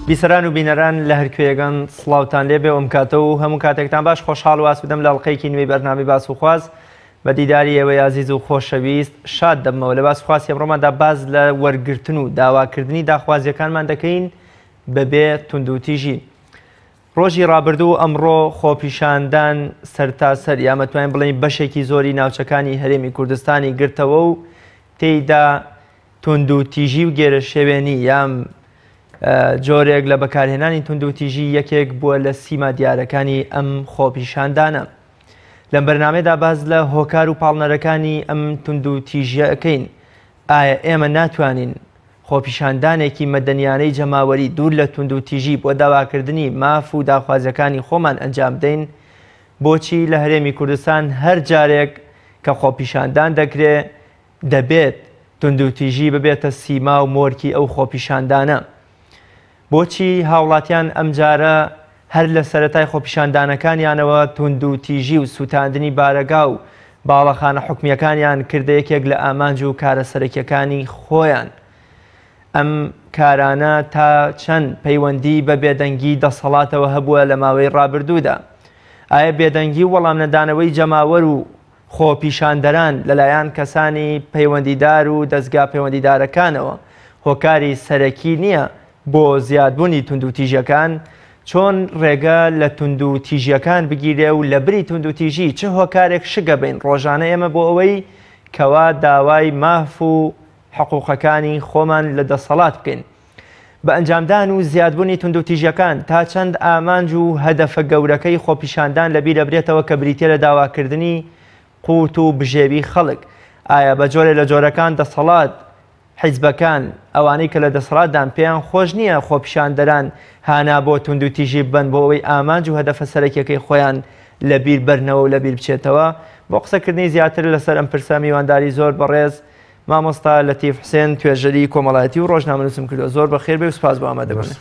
بیسەران و بینەران لە هەرکوێگەن سڵاوتان لێبێ ئەم کاتە و هەموو کاتێکتان باش خۆشحاڵ واس بدەم لە ئەڵقەیەکی نوێی بەرنامەی باس و خواز بە دیداری ئێوەی عەزیز و خۆشەویست شاد دەبمەوە لە باس و خواسی ئەمڕۆماندا باز لە وەرگرتن و داواکردنی داخوازیەکانمان دەکەین بەبێ توندوتیژی. ڕۆژی ڕابردوو ئەمڕۆ خۆپیشاندان سەرتاسەر یامەتوانین بڵێین بەشێکی زۆری ناوچەکانی هەرێمی کوردستانی گرتەوە و تێیدا توندوتیژی و گێرە شێوێنی یام جۆرێک لە بەکارهێنانی توندوتیژی یەکێک بووە لە سیما دیارەکانی ئەم خۆپیشاندانە. لەم بەرنامەیەدا باز لە هۆکار و پاڵنەرەکانی ئەم توندوتیژیە ئەکەین. ئایا ئێمە ناتوانین خۆپیشاندانێکی مەدەنیانەی جەماوەری دوور لە توندوتیژی بۆ داواکردنی ماف و داخوازیەکانی خۆمان ئەنجام بدەین؟ بۆچی لە هەرێمی کوردستان هەر جارێک کە خۆپیشاندان دەکرێت دەبێت توندوتیژی ببێتە سیما و مۆرکی ئەو خۆپیشاندانە؟ بۆچی هاوڵاتیان ئەم جارە هەر لە سەرەتای خۆپیشاندانەکانیانەوە توندوتیژی و سوتاندنی بارەگا و باڵەخانە حکومیەکانیان کردە یەکێک لە ئامانج و کارە سەرەکیەکانی خۆیان؟ ئەم کارانە تا چەند پەیوەندی بە بێدەنگی دەسەڵاتەوە هەبووە لە ماوەی ڕابردوودا؟ ئایا بێدەنگی و وەڵام نەدانەوەی جەماوەر و خۆپیشاندەران لەلایەن کەسانی پەیوەندیدار و دەستگا پەیوەندیدارەکانەوە هۆکاری سەرەکی نییە بۆ زیادبوونی توندوتیژیەکان؟ چۆن ڕێگە لە توندوتیژیەکان بگیرێ و لە بری توندوتیژی چه هۆکارێک شگە بین ڕۆژانە ئێمە بۆ ئەوەی کەوا داوای ماف و حقوقەکانی خۆمان لە دەسەڵات بکەین؟ بە ئەنجامدان و زیادبوونی توندوتیژیەکان تا چەند ئامانج و هەدەفە گەورەکەی خۆپیشاندان لەبیر دەبرێتەوە کە بریتە لە داواکردنی قوت و بژێوی خەڵک؟ ئایا بە جۆرێ لە جۆرەکان دەسەڵات حیزبەکان ئەوانەی کە لە دەسەڵاتدان پێیان خۆش نییە خۆپیشاندەران هانا بۆ توندوتیژی بن بۆ ئەوەی ئامانج و هەدەفە سەرەکیەکەی خۆیان لەبیر بەرنەوە و لەبیر بچێتەوە؟ بۆ قسەکردنی زیاتر لەسەر ئەم پرسە میوانداری زۆر بەڕێز مامۆستا لەتیف حوسێن توێژەری کۆمەڵایەتی و ڕۆژنامەنووسم کردووە. زۆر بەخێر بێ و سوپاس بۆ ئامادەبوونت.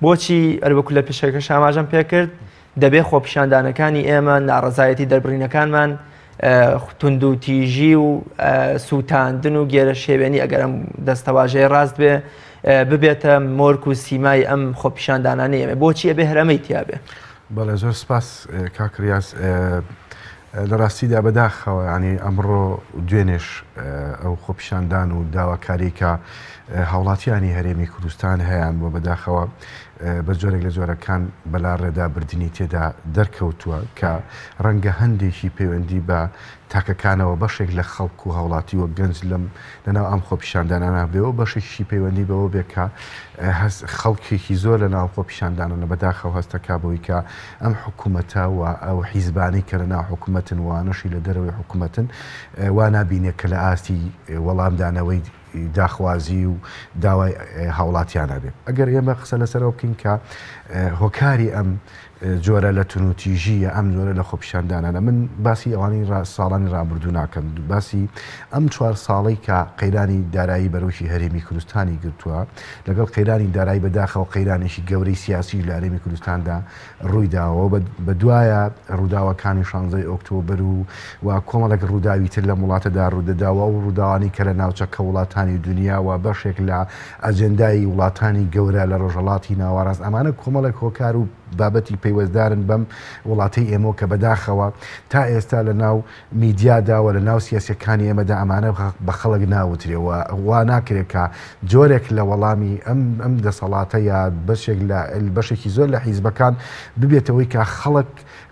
بۆچی ئەربەکو لە پێشەکەش ئاماژەم پێکرد دەبێ خۆپیشاندانەکانی ئێمە ناڕەزایەتی دەربڕینەکانمان توندوتیژی و سوتاندن و گێرە شێوێنی ئەگەر ئەم دەستەواژەیە ڕاست بێ ببێتە مۆرک و سیمای ئەم خۆپیشاندانانە ئێمە؟ بۆچی ئەبێ هەرەمەی تیابێ؟ بەڵێ زۆر سپاس کاکریاس. لە ڕاستیدا بەداخەوە ینی ئەمڕۆ دوێنێش ئەو خۆپیشاندان و داواکاریکە هاوڵاتیانی هەرێمی کوردستان هەیەیان بۆ بەداخەوە بە جۆرێک لە جۆرەکان بەلا ڕێدابردنی تێدا دەرکەوتووە کە ڕەنگە هەندێکی پەیوەندی بە تاکەکانەوە بەشێک لە خەڵک و هاوڵاتی وە گەنج لەناو ئەم خۆپیشاندانانە بێەوە بەشێکی پەیوەندی بەوە بێ کە خەڵکێکی زۆر لەناو خۆپیشاندانە بەداخەوە هەستەکا بەوەی کە ئەم حکوومەتە و ئەو حیزبانی کە لەناو حکوومەتن وانەشی لە دەرەوەی حکوومەتن وا نابینێ کە لە ئاستی وەڵامدانەوەی داخوازی و داوای هاوڵاتیانە بێت. ئەگەر ئێمە قسە لەسەرەوە بکەین کە هۆکاری ئەم جۆرە لە توندوتیژیە ئەم جۆرە لە خۆپیشاندانانە، من باسی ئەوانی ساڵانی ڕابردوو ناکەم، باسی ئەم 4 ساڵی کە قەیرانی دارایی بەرەوشی هەرێمی کوردستانی گرتووە لەگەڵ قەیرانی دارایی بەداخەوە قەیرانێکی گەورەی سیاسی لە هەرێمی کوردستاندا ڕوویداوە بە دوایە ڕووداوەکانی 16 ئۆکتۆبر و کۆمەڵێک ڕووداوی تر لە وڵاتەدا ڕوودەداوە و ڕووداوانی کە لە ناوچەکە وڵاتانی دنیاوە بەشێک لە ئەجەندای وڵاتانی گەورە لە ڕۆژهەڵاتی ناوەڕاست ئەمانە کۆمەڵێک هۆکار و بابەتی پەیوەستدارن بەم وڵاتی ئێمە کە بەداخەوە تا ئێستا لە ناو میدیاداوە لە ناو سیاسەکانی ئێمەدا ئەمانە بە خەڵک ناوترێەوە وا ناکرێت کە جۆرێک لە وەڵامی ئەم دەسەڵاتە یا بەشێکی زۆر لە حیزبەکان ببێتەوەی کە خەڵک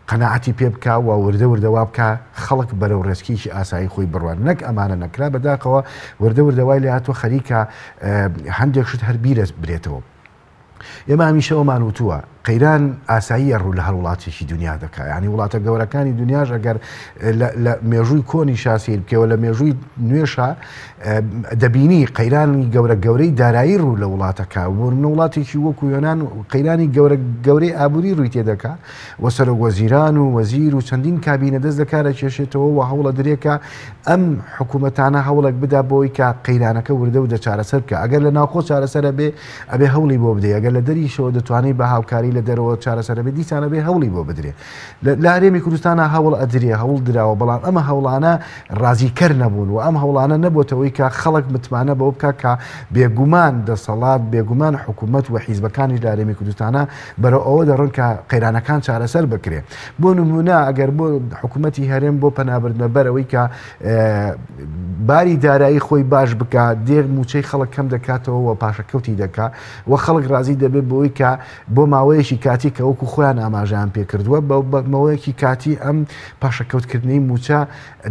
قەناعەتی پێ بکە و وردە وردەوا بکە خەڵک بەرەو ڕێزکیشی ئاسایی خۆی بڕوان نەک ئەمانە نەکرا بەداخەوە وردە وردەوای لە هاتووە خەریکە هەندێک شت هەر بیرە برێتەوە. ئێمە هەمیشەوەمان وتووە قەیران ئاساییە ڕوو لە هەر وڵاتێکی دنیا دەکات، ینی وڵاتە گەورەکانی دنیاش ئەگەر لە مێژووی کۆنی شاسیر بکەوە لە مێژووی نوێشە دەبینی قەیرانی گەورەی دارایی ڕوو لە وڵاتەکە بۆ وڵاتێکی وەکو یۆنان قەیرانی گەورەی ئابووری ڕووی تێدەکات وە سەرۆک وەزیران و وەزیر و چەندین کابینە دەست دەکات کێشێتەوە و هەوڵە درێکە ئەم حکوومەتانە هەوڵێک بدا بۆی کە قەیرانەکە وردە و دەچارەسەر بکە. ئەگەر لە ناوخۆ چارەسەرە بێ ئەبێ هەوڵی بۆ بدەیت، ئەگەر لە دەریشەوە دەتوانێت بە هاوکاری لە دەرەوە چارەسەر بێ دیسانە بێ هەوڵی بۆ بدرێ لە هەرێمی کوردستانە هەوڵ ئەدرێ هەوڵ دراوە بەڵام ئەمە هەوڵانە ڕازیکەر نەبوون و ئەم هەوڵانە نەبووتەوەی کە خەڵک متمانە بەوە بکە کە بێگومان دەسەڵات بێگومان حکوومەت و حیزبەکانی لە هەرێمی کوردستانە بەرەو ئەوە دەڕۆن کە قەیرانەکان چارەسەر بکرێ بۆ نمونە ئەگەر بۆ حکوومەتی هەرێم بۆ پەنابردنە بەرەوەی کە باری دارایی خۆی باش بکە دێر موچەی خەڵک کەم دەکاتەوە و پاشەکەوتی دەکات و خەڵک ڕازی دەبێت بۆی کە بۆ ماوەیەکی کاتی کە وەکو خۆیان ئاماژیان پێکردووە بە ماوەیەکی کاتی ئەم پاشەکەوتکردنی موچە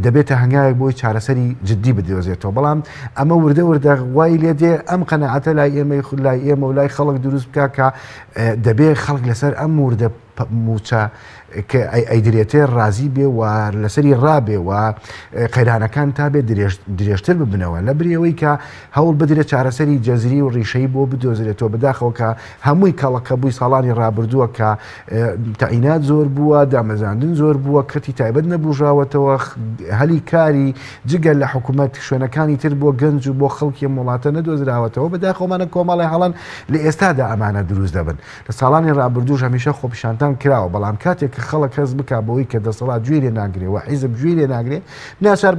دەبێتە هەنگاوێک بۆی چارەسەری جددی بدۆزێتەوە بەڵام ئەمە وردە وردە وای لێ دێ ئەم قەنەعەتە لای ئێمەی لای ئێمە و لای خەڵک دروست بکە کە دەبێت خەڵک لەسەر ئەم وردە موچە کە ئەیدرێتێ ڕازی بێ و لەسەری ڕابێ و قەیرانەکان تا بێ درێژتر ببنەوە لە بریەوەی کە هەوڵ بدرێت چارەسەری جەزری و ڕیشەی بۆ بدۆزرێتەوە بەداخەوە کە هەمووی کەڵەکە بووی ساڵانی ڕابردووە کە تەعینات زۆر بووە دامەزاندن زۆر بووە کەتی تایبەت نەبژاوەتەوە هەلی کاری جگەل لە حکوومەت شوێنەکانی تر بۆ گەنج و بۆ خەڵکی وڵاتە نەدۆزراوەتەوە بەداخەوەمانە کۆمەڵی هەڵەن لە ئێستادا ئەمانە دروست دەبن لە ساڵانی ڕابردووش هەمیشە خۆپیشاندان کراوە بەڵام کاتێک خەڵک هەز بک بۆی کە دەسەڵات گوێ ناگرێ و حیزب گوێ ناگرێ ناچار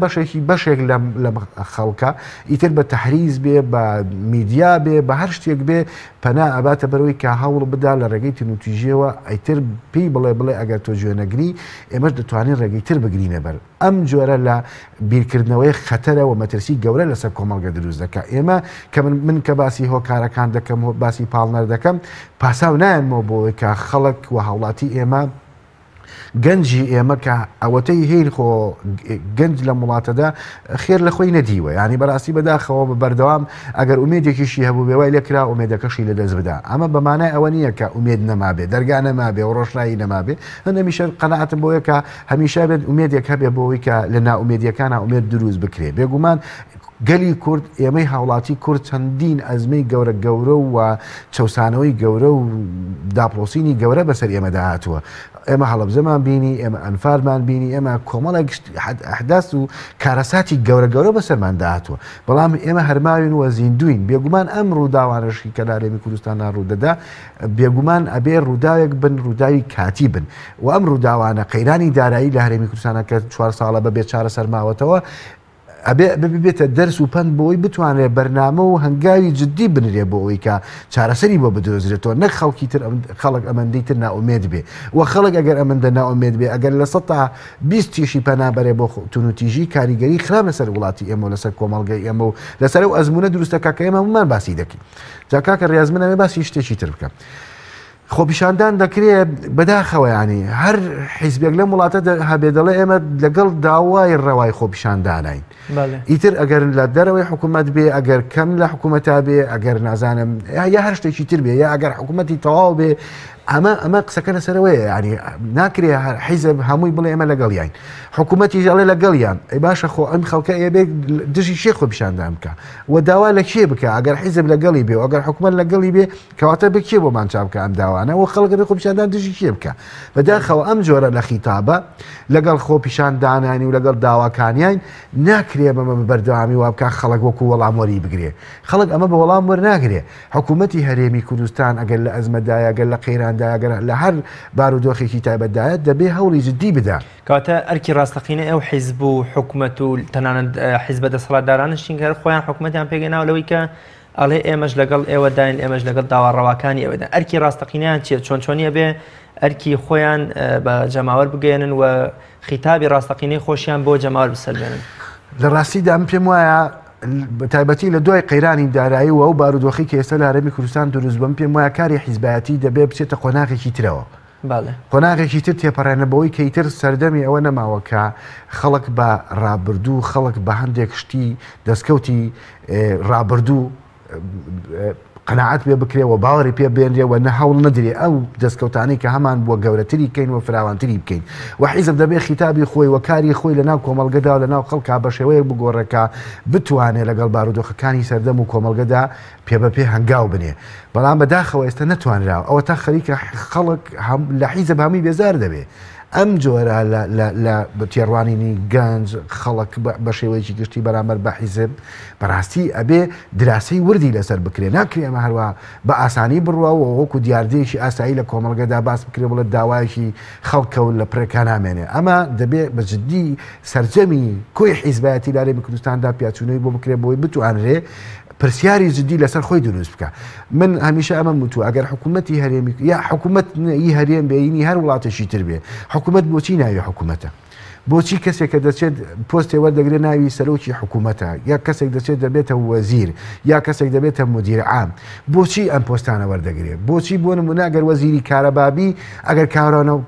بەشێک لە خەڵکە ئیتر بە تەحریز بێ بە میدیا بێ بە هەر شتێک بێ پەنا ئەباتە بەرەوەی کە هەوڵ بدا لە ڕێگەی تنوتیژیەوە ئەیتر پێی بڵێ ئەگەر تۆ گوێنەگری ئێمەش دەتوانین ڕێگەی تر بگرینە بەر ئەم جۆرە لە بیرکردنەوەی خەتەرە و مەترسی گەورە لەسەر کۆمەڵگە دروست دەکە ئێمە کە من کە باسی هۆکارەکان دەکەم باسی پاڵنەر دەکەم پاساو نایەنمەوە بۆەوەی کە خەڵک و هاوڵاتی ئێمە گەنجی ئێمە کە ئەوەتەی هین خۆ گەنج لە وڵاتەدا خێر لە خۆی نەدیوە ینی بەڕاستی بەداخەوە بە بەردەوام ئەگەر ئومێدێکیشی هەبوو بێ وای لێکرا ئومێدەکەشی لە دەست بدا ئەمە بەمانای ئەوە نییە کە ئومێد نەمابێ دەرگا نەمابێ و ڕۆژنایی نەمابێ هەمیشە قەنەعەتم بۆیە کە هەمیشە بێت ئومێدێک هەبێ بۆەوەی کە لە ناومێدیەکانە ئومێد دروست بکرێ بێگومان گەلی کورد ئێمەی هاوڵاتی کورد چەندین ئەزمەی گەورە و چەسانەوەی گەورە و داپۆسینی گەورە بەسەر ئێمەدا هاتووە ئێمە هەڵەبزەمان بینی ئێمە ئەنفارمان بینی ئێمە کۆمەڵێک ئەحداس و کارەساتی گەورە بەسەرمان داهاتوە بەڵام ئێمە هەرماوین وە زیندوین بێگومان ئەم ڕووداوانشی کە لە هەرێمی کوردستانە ڕوودەدا بێگومان ئەبێ ڕووداوێک بن ڕووداوی کاتی بن و ئەم ڕووداوانە قەیرانی دارایی لە هەرێمی کوردستانە کە 4 ساڵە بەبێ چارە سەرماوەتەوە ئەبێ ببێتە دەرس و پند بۆی بتوانێت بەرنامە و هەنگاوی جددی بنرێ بۆ ئەوی کە چارەسەری بۆ بدۆزرێتەوە نەک خەڵکی تر خەڵک ئەمەندەی تر ناومێد بێ و خەڵک ئەگەر ئەمەندە ناومێد بێ ئەگەر لە 120 تیشی پەنابەرێ بۆ تونوتیژی کاریگەری خراپ لەسەر وڵاتی ئێمە و لەسەر کۆمەڵگەی ئێمە و لەسەر ئەو ئەزمونە دروستەکە کە ئێمە هەمومان باسی دەکەین جا کاکە ڕێزمنەوێ باسی شتێکی تر بکەم خۆپیشاندان دەکرێت بەداخەوە ینی هەر حیزبێک لەم وڵاتە هەبێ دەڵێ ئێمە لەگەڵ داوای ڕەوای خۆپیشاندانین ئیتر ئەگەر لە دەرەوەی حکوومەت بێ ئەگەر کەم لە حکوومەتا بێ ئەگەر نازانم یا هەر شتێکی تر بێ یا ئەگەر حکوومەتی تەواو بێ ئەمە قسەکە لەسەرەوەیە ینی ناکرێ حیزب هەمووی بڵێ ئێمە لەگەڵ یان حکوومەتی ژەڵێ لەگەڵ یان ئەی باشە خۆ ئەم خەڵکە ئێبێ دژی شێ خۆپیشاندان بکە و داوا لە کێ بکە ئەگەر حیزب لەگەڵی بێ و ئەگەر حکوومەت لەگەڵی بێ کەواتە بکێ بۆمان چاو بکە ئەم داوانە و خەڵک خۆپیشاندان دژی کێ بکە بەداخەوە ئەم جۆرە لە خیتابە لەگەڵ خۆپیشاندانانی و لەگەڵ داواکانیان ناکرێ بەمە بەردەوامی وا بکە خەڵک وەکو وەڵاموەری بگرێ خەڵک ئەمە بە وەڵام وەرناگرێ حکوومەتی هەرێمی کوردستان ئەگەر لە ئەزمەدایە گەل لە قەیراندا ئەگەر لە هەر بارودۆخێکی تایبەتدایەت دەبێ هەوڵی جددی بدا کەواتە ئەرکی ڕاستەقینە ئەو حیزب و حکوومەت و تەنانەت حیزبە دەسەڵاتدارانشین کە خۆیان حکوومەتیان پێگەناو لەوەی کە ئەڵێ ئێمەش لەگەڵ ئێوە داین ئێمەش لەگەڵ داواڕەواکانی ئێوەدا ئەرکی ڕاستەقینیان چیە چۆنیە بێ ئەرکی خۆیان بە جەماوەر بگەێنن و خیتابی ڕاستەقینەی خۆشیان بۆ جەماوەر بسەلێنن لە ڕاستیدا ئەم پێم وایە تایبەتی لە دوای قەیرانی دارایی و ئەو بارودۆخی کە ئێستا لە هەرێمی کوردستان دروست بم پێم وایە کاری حیزبایەتی دەبێ بچێتە قۆناغێکی ترەوە قۆناغێکی تر تێپەڕێنەبەوەی کە ئیتر سەردەمی ئەوە نەماوە کە خەڵک بە ڕابردوو خەڵک بە هەندێک شتی دەستکەوتی ڕابردوو قەناعەت پێ بکرێەوە باوەڕی پێ بێنرێەوە نە هەوڵ نەدرێ ئەو دەستکەوتانی کە هەمان بووە گەورەتری بکەین و فراوانتری بکەین و حیزب دەبێ خیتابی خۆی و کاری خۆی لەناو کۆمەڵگەدا و لەناو خەڵکا بە شێوەیەک بگۆڕێکە بتوانێت لەگەڵ بارودۆخەکانی سەردەم و کۆمەڵگەدا پێ هەنگاو بنێ بەڵام بەداخەوە ئێستا نەتوانراوە ئەوە تا خەریکە خەڵک لە حیزب هەمووی بێزار دەبێ ئەم جۆرە لە تێڕوانینی گەنج خەڵک بە شێوەیەکی گشتی بەرامبەر بە حیزب بەڕاستی ئەبێ دراسی وردی لەسەر بکرێ ناکرێ ئەمە هەروە بە ئاسانی بڕواوە وەکو دیاردەیەکی ئاسایی لە کۆمەڵگەدا باس بکرێ بڵێت داوایەکی خەڵکەوت لە پرێکان نامێنێ ئەمە دەبێت بەجددی سەرجەمی کۆی حیزبایەتی لارێ کوردستاندا پیاچوونەوەی بۆ بکرێ بۆی بتوانرێ پرسیاری جددی لەسەر خۆی دروست بکە من هەمیشە ئەمە وتو ئەگەر حکوومەتی هەرێمی یا حکوومەتی هەرێم بینی هەر وڵاتێکی تر بێ حکوومەت بۆچی ناوی حکوومەتە بۆچی کەسێک کە دەچێت پۆستێ وەردەگرێت ناوی سەرۆکی حکوومەتە یا کەسێک دەچێت دەبێتە وەزیر یا کەسێک دەبێتە مدیر عام بۆچی ئەم پۆستانە وەردەگرێت بۆچی بۆ نمونە ئەگەر وەزیری کارەبابی ئەگەر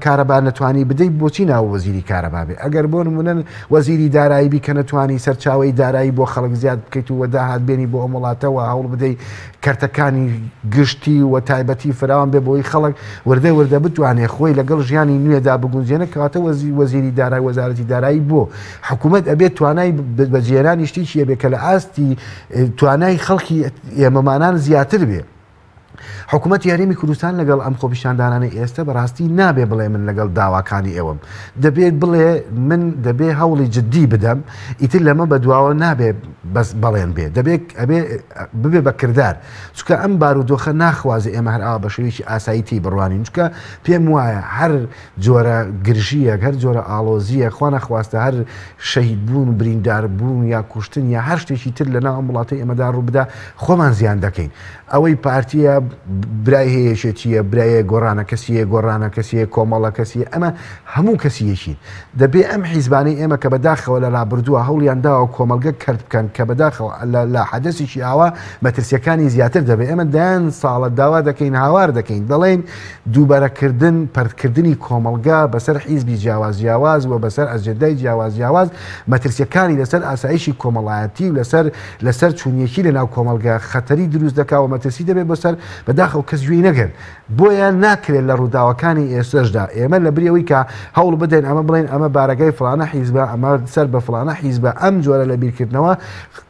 کارەبا نەتوانی بدەیت بۆچی ناو وەزیری کارەبابێ ئەگەر بۆ نمونە وەزیری دارایی کە نەتوانی سەرچاوی دارایی بۆ خەڵک زیاد بکەیت و وەداهات بێنی بۆ ئەم وڵاتەوە هەوڵ بدەیت کەرتەکانی گشتی و تایبەتی فراوان بێ بۆی خەڵک وردە بتوانێت خۆی لەگەڵ ژیانی نوێدا بگونجێنە کەواتە وەزیری دارایی وەزارەتی دارایی بۆ حکوومەت ئەبێت توانای بەجێرانی شتێکی هەبێت کە لە ئاستی توانای خەڵکی ئێمەمانان زیاتر بێ حکوومەتی هەرێمی کوردستان لەگەڵ ئەم خۆپیشاندانانەی ئێستا بەڕاستی نابێ بڵێ من لەگەڵ داواکانی ئێوەم دەبێت بڵێ من دەبێ هەوڵی جددی بدەم ئیتر لەمە بە دواوە نابێ بەس بەڵێن بێ دەبێت ببێ بە کردار چکە ئەم بارودۆخە ناخوازە ئێمە هەر ئاوا بە شێوەیەکی ئاساییتی بڕوانین چکە پێم وایە هەر جۆرە گرژیەک هەر جۆرە ئاڵۆزیە خوا نەخواستە هەر شەهید بوون و بریندار بوون یا کوشتن یا هەر شتێکی تر لەناو ئەم وڵاتەی ئێمەدا ڕووبدا خۆمان زیان دەکەین ئەوەی پارتیە برای هەیەشێتیە برایە گۆڕانە کەسیە کۆمەڵە کەسیە ئەمە هەموو کەسیەشین دەبێ ئەم حیزبانەی ئێمە کە بەداخەوە لە ڕابردووە هەوڵیان داوە کۆمەلگە کرد بکەن کە بەداخەوە لە حەدەسێکی ئاوا مەترسیەکانی زیاتر دەبێت ئێمە دایان ساڵە داوا دەکەین هاوار دەکەین دەڵێن دووبارەکردن پەردکردنی کۆمەلگا بەسەر حیزبی جیاواز و بەسەر ئەجندای جیاواز مەترسیەکانی لەسەر ئاسایشی کۆمەڵایەتی و لەسەر چوونیەکی لەناو کۆمەلگا خەتەری دروست دەکاوە مەترسی دەبێت بەسەر بەداخەوە کەس گوێی نەگەن بۆیان ناکرێت لە ڕووداوەکانی ئێستاشدا ئێمە لە بریەوەی کە هەوڵ بدەین ئەمە بڵێن ئەمە بارەگای فلانە حیزبە ئەمە سەر بە فلانە حیزبە ئەم جۆرە لە بیرکردنەوە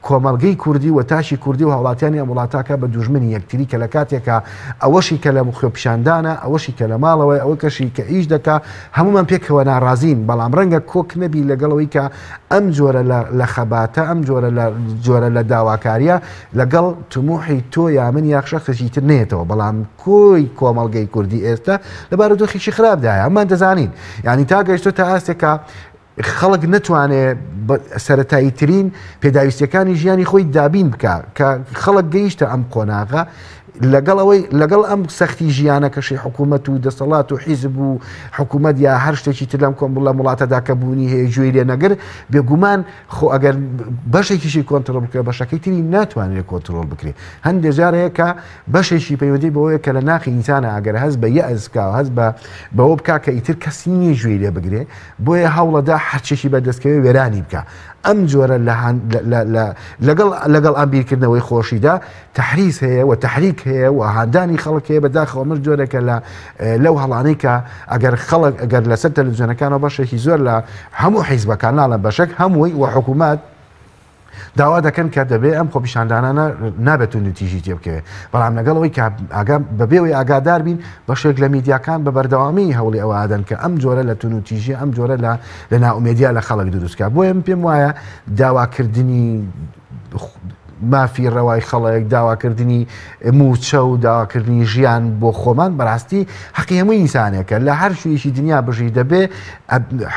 کۆمەلگەی کوردی و تاشی کوردی و هاوڵاتیانی ئەم وڵاتاکە بە دوژمنی یەکتری کە لە کاتێکە ئەوەشی کە لە خۆپیشاندانە ئەوەشی کە لە ماڵەوەی ئەوە کەشی کە ئیش دەکا هەمومان پێکەوە ناڕازین بەڵام ڕەنگە کۆک نەبی لەگەڵەوەی کە ئەم جۆرە لە خەباتە ئەم جۆرە لە داواکاریە لەگەڵ تموحی تۆ یا من یا شخصێکی تر نێتەوە بەڵام کۆی کۆمەڵگەی کوردی ئێستا لە بارودۆخێکی خراپدایە ئەممان دەزانین یعنی تا گەیشتۆ تا ئاستێکە خەڵک نەتوانێت سەرەتایی ترین پێداویستەکانی ژیانی خۆی دابین بکە کە خەڵک گەیشتە ئەم قۆناغا لەگەڵ ئەم سەختی ژیانەکەشی حکوومەت و دەسەڵات و حیزب و حکوومەت یا هەر شتێکی تر لەم کۆمەڵە وڵاتەدا کە بوونی هەیە گوێی لێ نەگەر بێگومان خۆ ئەگەر بەشێکیشی کۆنتترۆل بکرێ بەشەکەی تری ناتوانێت کۆنتترۆل بکرێ هەندێک جارەیە کە بەشێکی پەیوەندی بەوەیە کە لە ناخی ئینسانە ئەگەر هەست بە یەئز بکە و هەست بەوە بکە کە ئیتر کەسی نییە گوێی لێ بگرێ بۆیە هەوڵەدا هەرچێکی بەدەستکەوێ وێرانی بکە ئەم جۆرە لەگەڵ ئەم بیرکردنەوەی خۆشیدا تحریز هەیە و تحریک هەیە و هاندانی خەڵک هەیە بەداخەوە مر جۆرێکە لەو هەڵانەی کە ئەگەر لەسەر تەلەڤیزیۆنەکانەوە بەشێکی زۆر لە هەموو حیزبەکان ناڵە بەشێک هەمووی و حکوومەت داوا دەکەن کە دەبێت ئەم خۆپیشاندانانە نابێت و نتیژی تێ بکەوێت بەڵام لەگەڵەوەی کە بەبێەوەی ئاگادار بین بەشێک لە میدیاکان بە بەردەوامی هەوڵی ئەوە ئادەن کە ئەم جۆرە لە تونوتیژی ئەم جۆرە لە ناومێدیا لە خەڵک دروستکە بۆیە پێم وایە داواکردنی مافی ڕەوای خەڵک داواکردنی موچە و داواکردنی ژیان بۆ خۆمان بەڕاستی حەقی هەمووی ئینسانێکە لە هەر شوێشی دنیا بژی دەبێ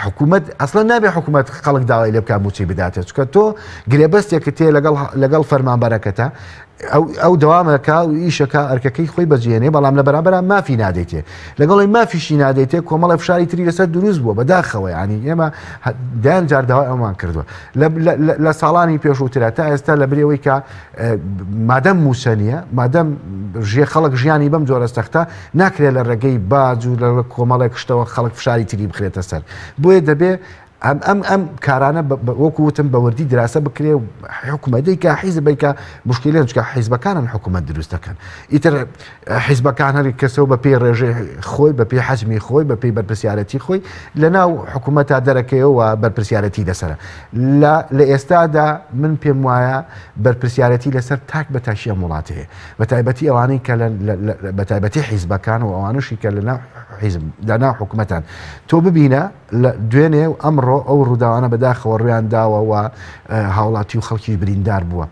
حکوومەت ئەسڵەن نابێ حکوومەت خەڵک داوای لێ بکە موچی بداتێت چکە تۆ گرێبەستێکە تێ لەگەڵ فەرمانبەرەکەتە ئەو دەوامەکە و ئیشەکە ئەرکەکەی خۆی بەجێنێ بەڵام لە بەرامبەر مافی نادێتێ لەگەڵی مافیشی نادێتێ کۆمەڵە فشاری تری لەسەر دروست بووە بەداخەوە ینی ئێمە دایان جار داوای ئەومان کردووە لە ساڵانی پێشووترە تا ئێستا لە برەوەی کە مادەم موسەنیە مادەم خەڵک ژیانی بەم جۆرە سەختە ناکرێت لە ڕێگەی باج و لە کۆمەڵێک شتەوە خەڵک فشاری تری بخرێتە سەر بۆیە دەبێ ئەم کارانە وەکوتم بەوردی دراسە بکرێ و حکوومەتێکە حیزبێکە مشکلێن چکە حیزبەکانن حکوومەت دروست دەکەن ئیتر حیزبەکان هەری کەسەوە بە پێی ڕێژێ خۆی بە پێی حەجمی خۆی بە پێی بەرپرسیارەتی خۆی لەناو حکوومەتە دەرەکەیەوە بەرپرسیارەتی لەسرە لە ئێستادا من پێم وایە بەرپرسیارەتی لەسەر تاک بە تاشیە وڵات هەیە بە تایبەتی ئەوانەی کە بە تایبەتی حیزبەکان و ئەوانشی کە لەناو حکوومەتان تۆ ببینە لە دوێنێ و ئەمڕۆ ئەو ڕووداوانە بەداخەوە ڕویان داوەوە هاوڵاتی و خەڵکی بریندار بووە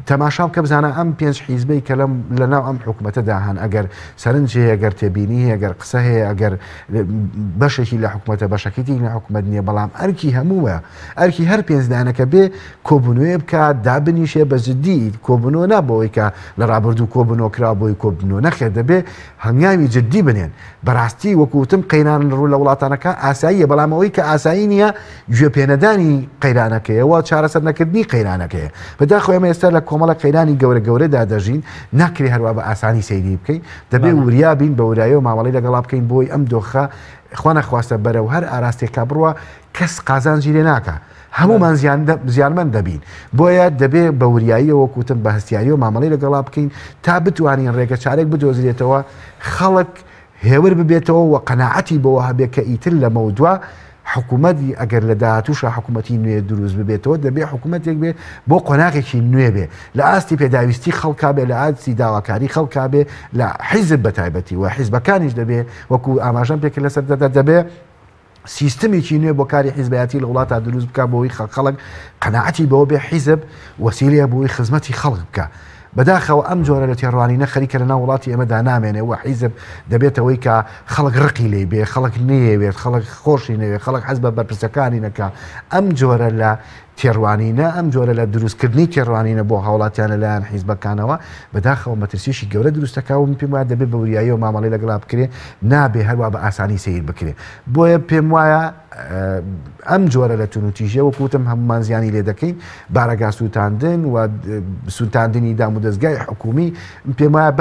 تەماشام کە بزانە ئەم 5 حیزبەی کە لەناو ئەم حکوومەتەدا هەن ئەگەر سەرنج هەیە ئەگەر تێبینی ئەگەر قسە هەیە ئەگەر بەشێکی لە حکوومەتە بەشەکەی لە حکوومەت نییە بەڵام ئەرکی هەمووە ئەرکی هەر پێنجدانەکە بێ کۆبوونوێ بکات دابنیشێ بە جددی کۆبوونەوە نابەوەی کە لە ڕابردوو کۆبوونەوە کرا بۆی کۆبوونەوە نەخێت دەبێ هەنگاوی جددی بنێن بەڕاستی وەکوتم قەیران ڕوو لە وڵاتانەکە ئاساییە بەڵام ئەوەی کە ئاسایی نییە گوێپێنەدانی قەیرانەکەیەوە چارەسەر نەکردنی قەیرانەکەیە بەداخۆ ئێمە ئێستا لە کۆمەڵە قەیرانی گەورەدا دەژین ناکرێ هەروە بە ئاسانی سەیری بکەین دەبێ وریا بین بە ورایە و مامەڵی لەگەڵا بکەین بۆی ئەم دۆخە خوا نەخواستە بەرە و هەر ئاراستێکا بڕوە کەس قازانجی لێ ناکە هەمومان زیانمەند دەبین بۆیە دەبێ بە وریایی وەکوتم بە هەستیاری و مامەڵی لەگەڵا بکەین تا بتوانین ڕێگە چارێک بدۆزرێتەوە خەڵک هێور ببێتەوە و قەناعەتی بەوە هەبێ کە ئیتر لە مەودووە حکوومەتی ئەگەر لە داهاتووشە حکوومەتی نوێ دروست ببێتەوە دەبێ حکوومەتێک بێ بۆ قۆناغێکی نوێ بێ لە ئاستی پێداویستی خەڵکا بێ لە ئاستی داواکاری خەڵکا بێ لە حیزب بە تایبەتی و حیزبەکانیش دەبێ وەکو ئاماژەم پێکرد لەسەر دەبێ سیستمێکی نوێ بۆ کاری حیزبەتی لە وڵاتە دروست بکە بۆی خەڵک قەناعەتی بەوە بێ حیزب وەسیلەیە بۆی خزمەتی خەڵک بکە بەداخەوە ئەم جۆرە لە تێڕوانینە خەریکە لە ناو وڵاتی ئێمەدا نامێنێ و حیزب دەبێتەوەی کە خەڵک ڕقی لێ بێ خەڵک نەیەوێت خەڵک خۆشی نەوێت خەڵک حەز بە بەرپرسەکانی نەکە ئەم جۆرە لە تێڕوانینە ئەم جۆرە لە دروستکردنی تێڕوانینە بۆ هاوڵاتیان لەلایەن حیزبەکانەوە بەداخەوە مەترسیشی گەورە دروستەکە و پێم وایە دەبێت بە وریایی و مامەڵی لەگەڵا بکرێ نابێ هەروە بە ئاسانی سیر بکرێ بۆیە پێم وایە ئەم جۆرە لە تونوتیژە وەکوتم هەمومان زیانی لێ دەکەین بارەگا سووتاندن و سووتاندنی دام و دەستگای حکومی پێم وایە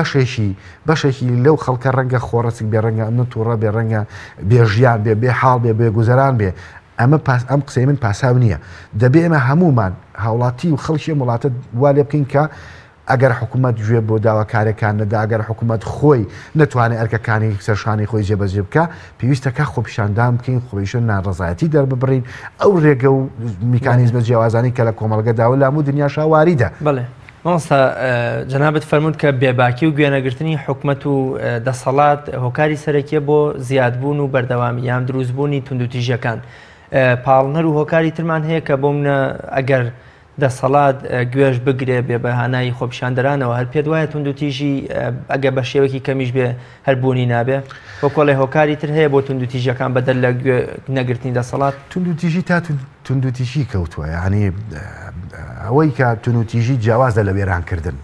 بەشێکی لەو خەڵکە ڕەنگە خۆڕەسک بێ ڕەنگە ئەمە تووڕە بێ ڕەنگە بێژیان بێ بێ حاڵ بێ بێ گوزەران بێ ئەم قسەی من پاساو نییە دەبێ ئێمە هەمومان هاوڵاتی و خەڵکی وڵاتە وا لێ بکەین کە ئەگەر حکوومەت گوێ بۆ داواکارەکان نەدا ئەگەر حکوومەت خۆی نەتوانێت ئەرکەکانی سەرشانی خۆی جێبەجێ بکە پێویستەکە خۆپیشاندان بکەین خۆیشە ناڕزایەتی دەرببڕین ئەو ڕێگە و میکانیزمە جیاوازانی کە لە کۆمەڵگەداوە لە هەموو دنیا شاواریدا بڵێ مامۆستا جەنابەت فەرموود کە بێباکی و گوێنەگرتنی حکوومەت و دەسەڵات هۆکاری سەرەکیە بۆ زیادبوون و بەردەوامی یان دروستبوونی توندوتیژەکان پاڵنەر و هۆکاری ترمان هەیە کە بۆ منە ئەگەر دەسەڵات گوێش بگرێ بێ بە هانایی خۆپیشاندەرانەوە هەر پێت وایە توندوتیژی ئەگە بە شێوەکی کەمیش بێ هەربوونی نابێ بۆ کۆڵی هۆکاری تر هەیە بۆ توندوتیژەکان بەدەل لە گوێ نەگرتنی دەسەڵات توندوتیژی تا توندوتیژی کەوتووە یعنی ئەوەی کە توندوتیژی جیاوازە لە وێرانکردن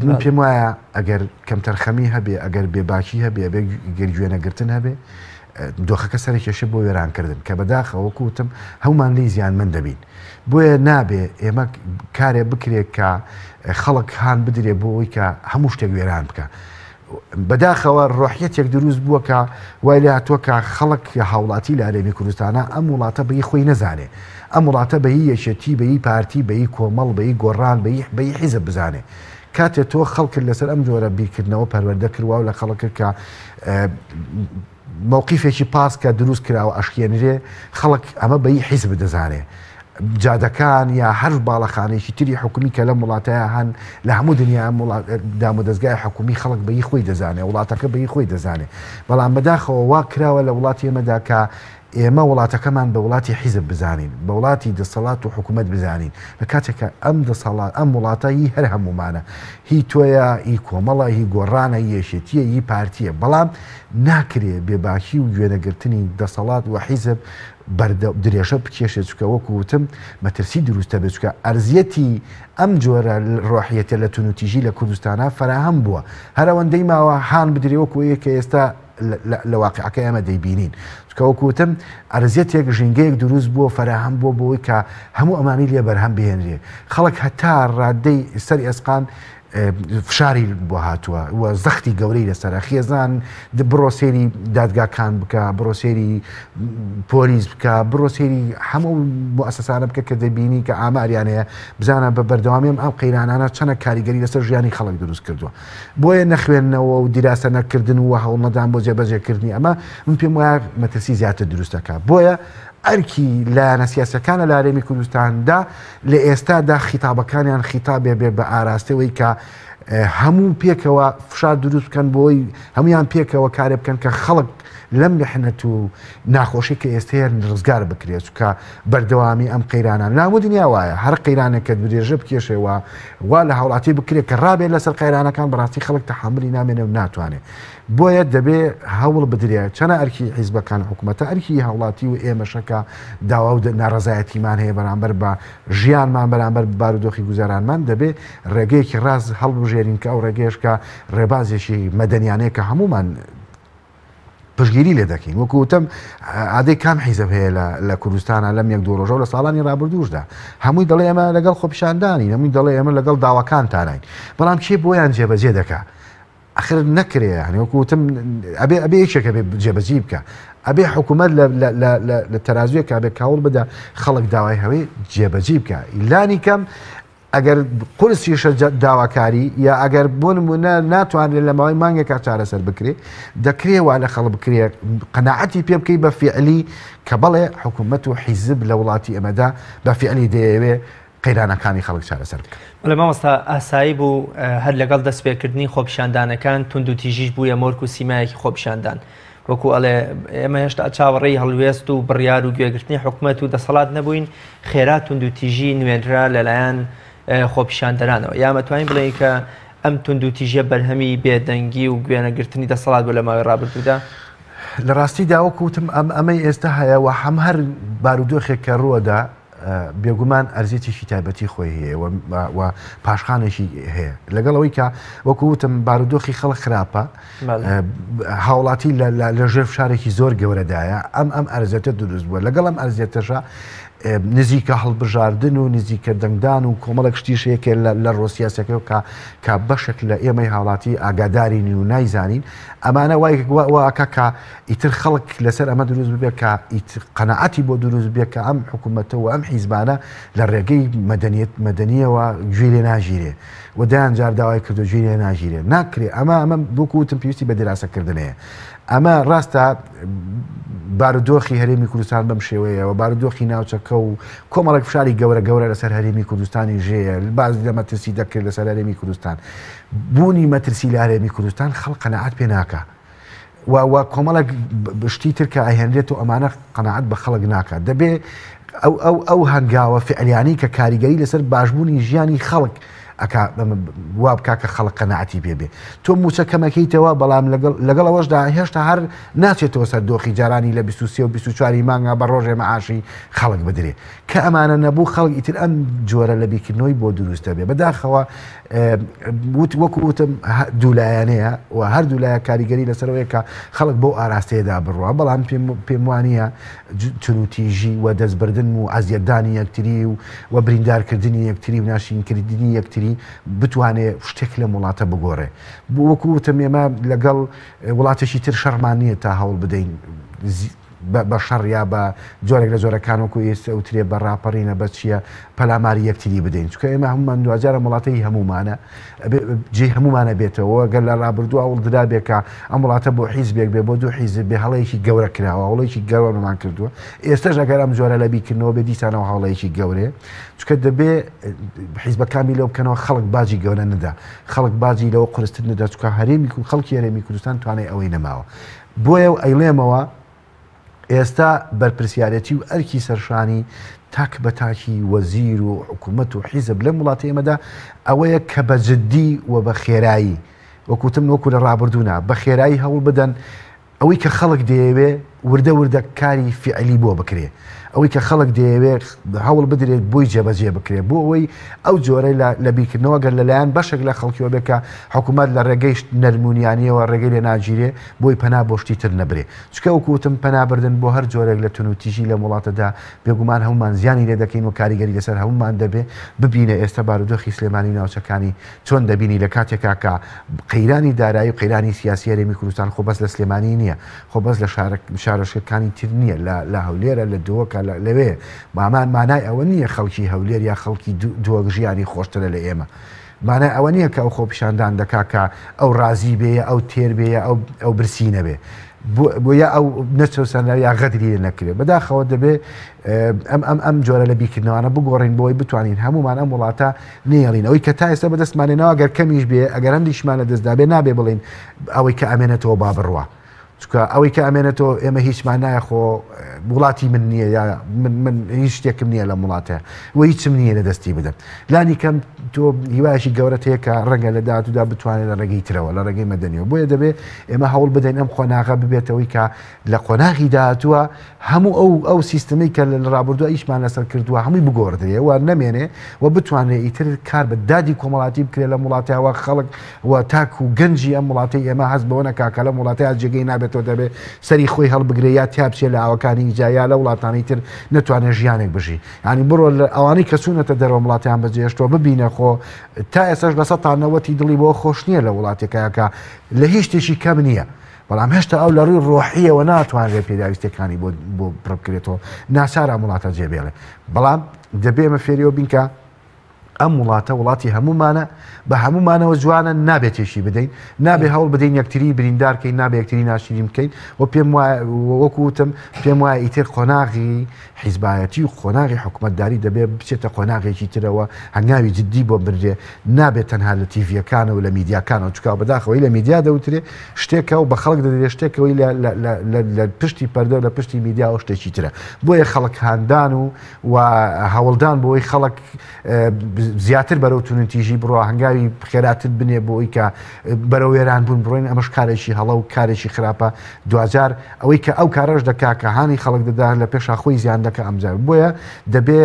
من پێم وایە ئەگەر کەمتەرخەمی هەبێ ئەگەر بێباکی هەبێ ئەبێ گوێنەگرتن هەبێ دۆخەکە سەرکێشە بۆ وێرانکردن کە بەداخەوە کوتم هەمومان لی زیانمەند دەبین بۆیە نابێ ئێمە کارێ بکرێت کە خەڵک هاان بدرێ بۆ ئەوی کە هەموو شتێک وێران بکە بەداخەوە ڕۆحیەتێک دروست بووە کە وای لە هاتووە کە خەڵک هاوڵاتی لە هەرێمی کوردستانە ئەم وڵاتە بەی خۆی نەزانێ ئەم وڵاتە بەی یەکێتی بەی پارتی بەی کۆمەڵ بەی گۆڕان بەی حیزب بزانێ کاتێ تۆ خەڵکرد لەسەر ئەم جۆرە بیرکردنەوە پەروەردە کردووە و لە خەڵک کە مووقیفێکی پاس کە دروست کراوە ئەشکێنرێ خەڵک ئەمە بەی حیزب دەزانێ جادەکان یا هەر باڵەخانێکی تری حکومی کە لەم وڵاتەیە هەن لە هەموو دنیا دام و دەستگای حکومی خەڵک بەی خۆی دەزانێ وڵاتەکە بەی خۆی دەزانێ بەڵام بەداخەوە وا کراوە لە وڵاتی ئێمەدا کە ئێمە وڵاتەکەمان بە وڵاتی حیزب بزانین بە وڵاتی دەسەڵات و حکوومەت بزانین لە کاتێکە ئەم دەسەڵات ئەم وڵاتە هی هەر هەمومانە هی تۆیە هی کۆمەڵە هی گۆڕانە یەشێتیە هی پارتیە بەڵام ناکرێ بێباکی و گوێنەگرتنی دەسەڵات و حیزب درێژە بکێشێت چکە وەکو وتم مەترسی دروستە بێت چکە ئەرزیەتی ئەم جۆرە ڕۆحیەتە لە تونوتیژی لە کوردستانە فراهەم بووە هەرەوەندەی ماوە هاان بدرێ وەکو یەکە ئێستا لە واقعەکە ئەمە دەیبینین کەوەکوتم ئەرزیەتێک ژینگەیەک دروست بووە فراهەم بووە بۆی کە هەموو ئەمانی لێ بەرهەم بهێنرێ خەڵک هەتا ڕادەی سەر ئێسقان فشاری بۆ هاتووە و زەختی گەورەی لەسەر خێزان بڕۆ سێری دادگاکان بکە بڕۆ سێری پۆلیس بکە بڕۆ سێری هەموو مؤسسانە بکە کە دەبینی کە ئاماریان هەیە بزانە بە بەردەوامیم ئەم قەیرانانە چەنە کاریگەری لەسەر ژیانی خەڵک دروست کردووە بۆیە نەخوێندنەوە و دیراسە نەکردن و هەوڵ نەدان بۆ جێبەجێکردنی ئەمە من پێم وایە مەترسی زیاتر دروستەکە بۆیە ئەرکی لایەنە سیاسەکانە لە هەرێمی کوردستاندا لە ئێستادا خیتابەکانیان خیتابێ بێ بە ئاراستەوەی کە هەموو پێکەوە فشار دروست بکەن بۆی هەمویان پێکەوە کارێ بکەن کە خەڵک لەم لەحنەت و ناخۆشی کە ئێستەیە ڕزگار بکرێت چکە بەردەوامی ئەم قەیرانان ناوە دنیا وایە هەر قەیرانێکت درێژە بکێشەوە وا لە هەوڵاتی بکرێت کە ڕابێت لەسەر قەیرانەکان بەڕاستی خەڵک تەحملی نامێنێ و ناتوانێت بۆیە دەبێ هەوڵ بدرێت چەنە ئەرکی حیزبەکان حکوومەتە ئەرکی هەوڵاتی و ئێمەشەکە داوا و ناڕزایەتیمان هەیە بەرامبەر بە ژیانمان بەرامبەر بارودۆخی گوزارانمان دەبێ ڕێگەیەکی ڕاست هەڵبژێرین کە ئەو ڕێگەیشکە ڕێبازێکی مەدەنیانەیە کە هەمومان پشگیری لێ دەکەین وەکوتم عادەی کام حیزب هەیە لە کوردستانە لەم یەک دوو ڕۆژە و لە ساڵانی ڕابردووشدا هەمووی دەڵێ ئەمە لەگەڵ خۆپیشاندانی هەمووی دەڵێ ئەمە لەگەڵ داواکان تانین بەڵام چێ بۆیان جێبەجێ دەکا ئەخر نەکرێ هەنی وەکوتم ئەبێ یەکێکە بێ جێبەجی بکە ئەبێ حکوومەت لە تەرازویە کابێ کاوڵ بدە خەڵک داوای هەوەی جێبەجی بکە ئیلانی کەم ئەگەر قورسیشە داواکاری یا ئەگەر بۆ نمونە ناتوانێت لە ماوەی مانگێکا چارەسەر بکرێ دەکرێوە لە خەڵک بکرێ قەناعەتی پێ بکەی بە فعلی کە بەڵێ حکوومەت و حیزب لە وڵاتی ئەمەدا بە فعلی دەیەوێ قەیرانەکانی خەڵک چارەسەر بکە لە مامۆستا ئاسایی بوو هەر لەگەڵ دەستپێکردنی خۆپیشاندانەکان تونند و تیژیش بووە مۆرک و سیمایەکی خۆپیشاندان وەکو ئەڵێ ئێمە هێشتا چاوەڕێی هەڵوێست و بڕیار و گوێگرتنی حکوومەت و دەسەڵات نەبووین خێرا تونند و تیژی نوێنرا لەلایەن خۆپیشاندەرانەوە یامەتوانین بڵێن کە ئەم تونند و تیژە بەرهەمی بێدەنگی و گوێنەگرتنی دەسەڵات بۆ لە ماوەی ڕابردوودا لە ڕاستی داوەکوتم ئەمەی ئێستا هەیە و هەم هەر بارودۆخێک کە ڕووەدا بێگومان ئەرزێتێکی تایبەتی خۆی هەیە و پاشخانێکی هەیە لەگەڵەوەی کە وەکوتم بارودۆخی خەڵک خراپە هاوڵاتی لە ژێر فشارێکی زۆر گەورەدایە ئەم ئەرزێتە دروست بووە لەگەڵ ئەم ئەرزێتەشە نزیکە هەڵبژاردن و نزیکە دەنگدان و کۆمەڵک شتیشەیەکێ لە ڕۆسیاسەکە کە بەشێک لە ئێمەی هاوڵاتی ئاگادارین و نایزانین ئەمانە واکە کە ئیتر خەڵک لەسەر ئەمە دروست ببێت کە قەناعەتی بۆ دروست بێت کە ئەم حکوومەتەوە ئەم حیزبانە لە ڕێگەی مەدەنیەوە گوێ لێ ناژیرێ و دایان جار داوای کردو گوێ لێ ناژیرێ ناکرێ ئەمە بۆکوتم پێویستی بە دیراسەکردنەیە ئەمە ڕاستە بارودۆخی هەرێمی کوردستان بەم شێوەیەوە بارودۆخی ناوچەکە و کۆمەڵک فشاری گەورە لەسەر هەرێمی کوردستانی ژەیە باز لە مەترسی دەکرد لەسەر هەرێمی کوردستان بوونی مەترسی لە هەرێمی کوردستان خەڵک قەناعەت پێ ناکە و کۆمەڵک شتی تر کە ئەهێنرێت و ئەمانە قەناعەت بە خەڵک ناکات دەبێ ئەو هەنگاوە فعلیانی کە کاریگەری لەسەر باشبوونی ژیانی خەڵک وا بکە کە خەڵک قەناعەتی پێبێ تۆ موچەکەمەکەیتەوە بەڵام لەگەڵ ئەوەشدا هێشتا هەر ناچێتەوە سەر دۆخی جارانی لە 23 و 24 مانگا بە ڕۆژێ مەعاشی خەڵک بدرێ کە ئەمانە نەبوو خەڵک ئیتر ئەم جۆرە لە بیرکردنەوەی بۆ دروستە بێ بەداخەوە وەکوتم دوولایەنەیە و هەر دوولایە کاریگەری لەسەرەوەی کە خەڵک بۆ ئاراستەیەدا بڕوە بەڵام پێم وانە چنوتیژی و دەستبردن و ئازیەتدانی یەکتری و بریندارکردنی یەکتری و ناشینکردنی یەکتری بتوانێت شتێک لە وڵاتە بگۆڕێ وەکوتم ئێمە لەگەڵ وڵاتێکی تر شەرمانیە تا هەوڵ بدەین بە شەڕ یا بە جۆرێک لە جۆرەکانوەکو ئێستا ئوترێ بە ڕاپەڕینە بە چییە پەلاماری یەکتری بدەین چکە ئێمە هەمومان دوجارە وڵاتەی هەمومانە جێ هەمومانە بێتەوە گەر لە ڕابردووە ئەوڵ درا بێکە ئەم وڵاتە بۆ حیزبێک بێ بۆ دوو حیزب بێ هەڵەیەکی گەورە کراوە هەوڵەیەکی گەورەمان کردووە ئێستاش ئەگەر ئەم جۆرە لە بیرکردنەوە بێ دیسانەوە هەوڵەیەکی گەورەیە چکە دەبێ حیزبەکانی لەو بکەنەوە خەڵک باجی گەورە نەدا خەڵک باجی لەوە قورستر نەدا چکە هەرێمی خەڵکی هەرێمی کوردستان توانای ئەوەی نەماوە بۆیە ئەیڵێمەوە ئێستا بەرپرسیارەتی و ئەرکی سەرشانی تاک بە تاکی وەزیر و حکوومەت و حیزب لەم وڵاتی ئێمەدا ئەوەیە کە بە جددی و بە خێرایی وەکوتم وەکو لە ڕابردوونا بە خێرایی هەوڵ بدەن ئەوەی کە خەڵک دەیەوێ وردە وردە کاری فعلی بۆ بکرێ ئەوەی کە خەڵک دەیەوێت هەوڵ بدرێت بۆی جێبەجێ بکرێت بۆ ئەوەی ئەو جۆرەی لە بیرکردنەوە گەر لەلایەن بەشێک لە خەڵکیەوە بێکە حکوومەت لە ڕێگەی نەرمونیانیەوە ڕێگەی لێ ناگیرێ بۆی پەنا بۆ شتی تر نەبرێ چکە وەکوتم پەنابردن بۆ هەر جۆرێک لە تونوتیژی لە وڵاتەدا بێگومان هەمومان زیانی لێ دەکەین و کاریگەری لەسەر هەمومان دەبێ ببینە ئێستا بارودۆخی سلێمانی ناوچەکانی چۆن دەبینی لە کاتێکا کە قەیرانی دارایی و قەیرانی سیاسی هەرێمی کوردستان خۆ بەس لە سلێمانی نییە خۆ بەس لە شارۆچکەکانی تر نییە لە هەولێرە لە دۆکە لەوێ بامان مانای ئەوە نییە خەڵکی هەولێر یا خەڵکی دۆگژیانی خۆشترە لە ئێمە مانای ئەوە نییە کە ئەو خۆپیشاندان دەکا کە ئەو رازی بێە ئەو تێر بێە ئەو برسی نەبێ بۆیە ئەو نەچەسەنە یا غەدری لێ نەکرێت بەداخەوە دەبێ ئەم جۆرە لە بیرکردنەوەانە بگۆڕین بۆی بتوانین هەمومان ئەم وڵاتە نێڵین ئەوەی کە تا ئێستا بەدەستمانێنەوە ئەگەر کەمیش بێ ئەگەر هەندیشمان لە دەستدا بێ نابێ بڵین ئەوەی کە ئەمێنێتەوە با بڕوە چکە ئەوەی کە ئەمێنێتەوە ئێمە هیچمان نایە خۆ وڵاتی من نییە یا من هیچ شتێکم نییە لە وڵاتەیە و هیچم نییە لە دەستی بدەم لانی کەم تۆ هیواشی گەورەت هەیە کە ڕەنگە لە داهاتوودا بتوانێت لە ڕێگەی ترەوە لە ڕێگەی مەدەنیەوە بۆیە دەبێت ئێمە هەوڵ بدەین ئەم قۆناغە ببێتەوەی کە لە قۆناغی داهاتووە هەموو ئەو سیستمی کە لە ڕابردووە ئیشمان لەسەر کردووە هەمووی بگۆڕدرێ و نەمێنێ و بتوانێت ئیتر کار بە دادی کۆمەڵاتی بکرێت لە وڵاتیەوە خەڵک و تاک و گەنجی ئەم وڵاتی ئێمە هەست بەوە نەکاکە لە وڵاتەیە جێگەی نابێتەوە دەبێت سەری خۆی هەڵبگرێ یا تیابچێت لە ئاوەکانی جایا لە وڵاتانی تر نتوانێت ژیانێک بژی ینی بڕۆ لە ئەوانەی کە چوونەتە دەرەوە وڵاتیان بەجێشتەوە ببینە خۆ تا ئێساش لە 100 دڵی بۆ خۆش نییە لە وڵاتێکەکە لە هیچ شتێکی کەم نییە بەڵام هێشتا ئەو لە ڕووی ڕۆحیەوە ناتوانرێت پێداویستەکانی بۆ بڕبکرێتەوە ناسارە وڵاتە جێبێڵێ بەڵام دەبێ ئەمە فێریەوە بین کە ئەم وڵاتە وڵاتی هەمومانە بە هەمومانەوە جوانە نابێتێشی بدەین نابێ هەوڵ بدەین یەکتری بریندارکەین نابێ یەکتری ناشرین بکەین و پێم وەکوتم پێم وایە ئیتر قۆناغی حیزبایەتی و قۆناغی حکوومەتداری دەبێ بچێتە قۆناغێکی ترەوە هەنگاوی جددی بۆ بردێ نابێت تەنها لە تیڤیەکانە و لە میدیاکانەوە چکا بەداخەوەی لە میدیا دەوترێ شتێکە و بە خەڵک دەدرێت شتێکەوەی لە پشتی پەردە لە پشتی میدیا و شتێکی ترە بۆیە خەڵک هاندان و هەوڵدان بۆی خەڵک زیاتر بەرەو تونتیژی بڕۆ هەنگاوی خێراتر بنێ بۆ ئەوی کە بەرەو وێران بوون بڕۆین ئەمەش کارێکی هەڵە و کارێکی خراپە دوجار ئەوەی کە ئەو کارەش دەکا کە هانی خەڵک دەدا لە پێشا خۆی زیان دەکە ئەمجار بۆیە دەبێ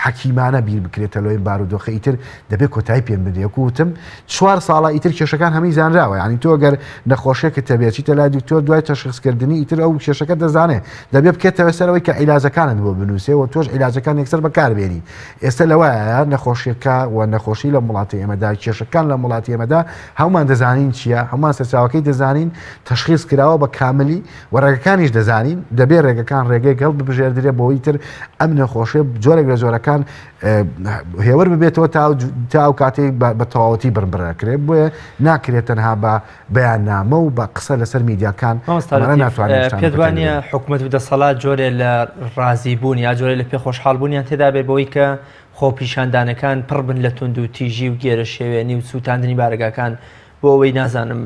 حەکیمانە بیر بکرێتە لەوەی بارودۆخە ئیتر دەبێت کۆتایی پێم بدێ وتم 4 ساڵە ئیتر کێشەکان هەمی زانراوە ینی تۆ گەر نەخۆشیێکە تەبێتیتە لای دکتۆر دوای تەشخیصکردنی ئیتر ئەو کێشەکە دەزانێت دەبێت بکێتەوە سەرەوەی کە عیلاجەکانت بۆ بنووسێ و تۆش عیلاجەکان یەکسەر بەکاربێنی ئێستا لەوایە نەخۆشیەکە و نەخۆشی لە وڵاتی ئێمەدا کێشەکان لە وڵاتی ئێمەدا هەمومان دەزانین چییە هەمومان سەرچاوەکەی دەزانین تەشخیص کراوە بە کاملی و ڕێگەکانیش دەزانین دەبێت ڕێگەکان ڕێگەی گەڵ ببژێردرێ بۆ ئیتر ئەم نەخۆشیە جۆرێک لە جۆرەکان هێور ببێتەوە تا ئەو کاتێک بە تەواوەتی بڕبڕەکرێت بۆیە ناکرێت تەنها بە بەیاننامە و بە قسە لەسەر میدیاکان پێت وانە حکوومەت و دەسەڵات جۆرێ لە ڕازیبوون یا جۆرە لە پێ خۆشحاڵبوونیان تێدا بێ بەوەی کە خۆپیشاندانەکان پڕ بن لە تونند و تیژی و گێرە شێوێنی و سووتاندنی بارگاکان بۆ ئەوەی نازانم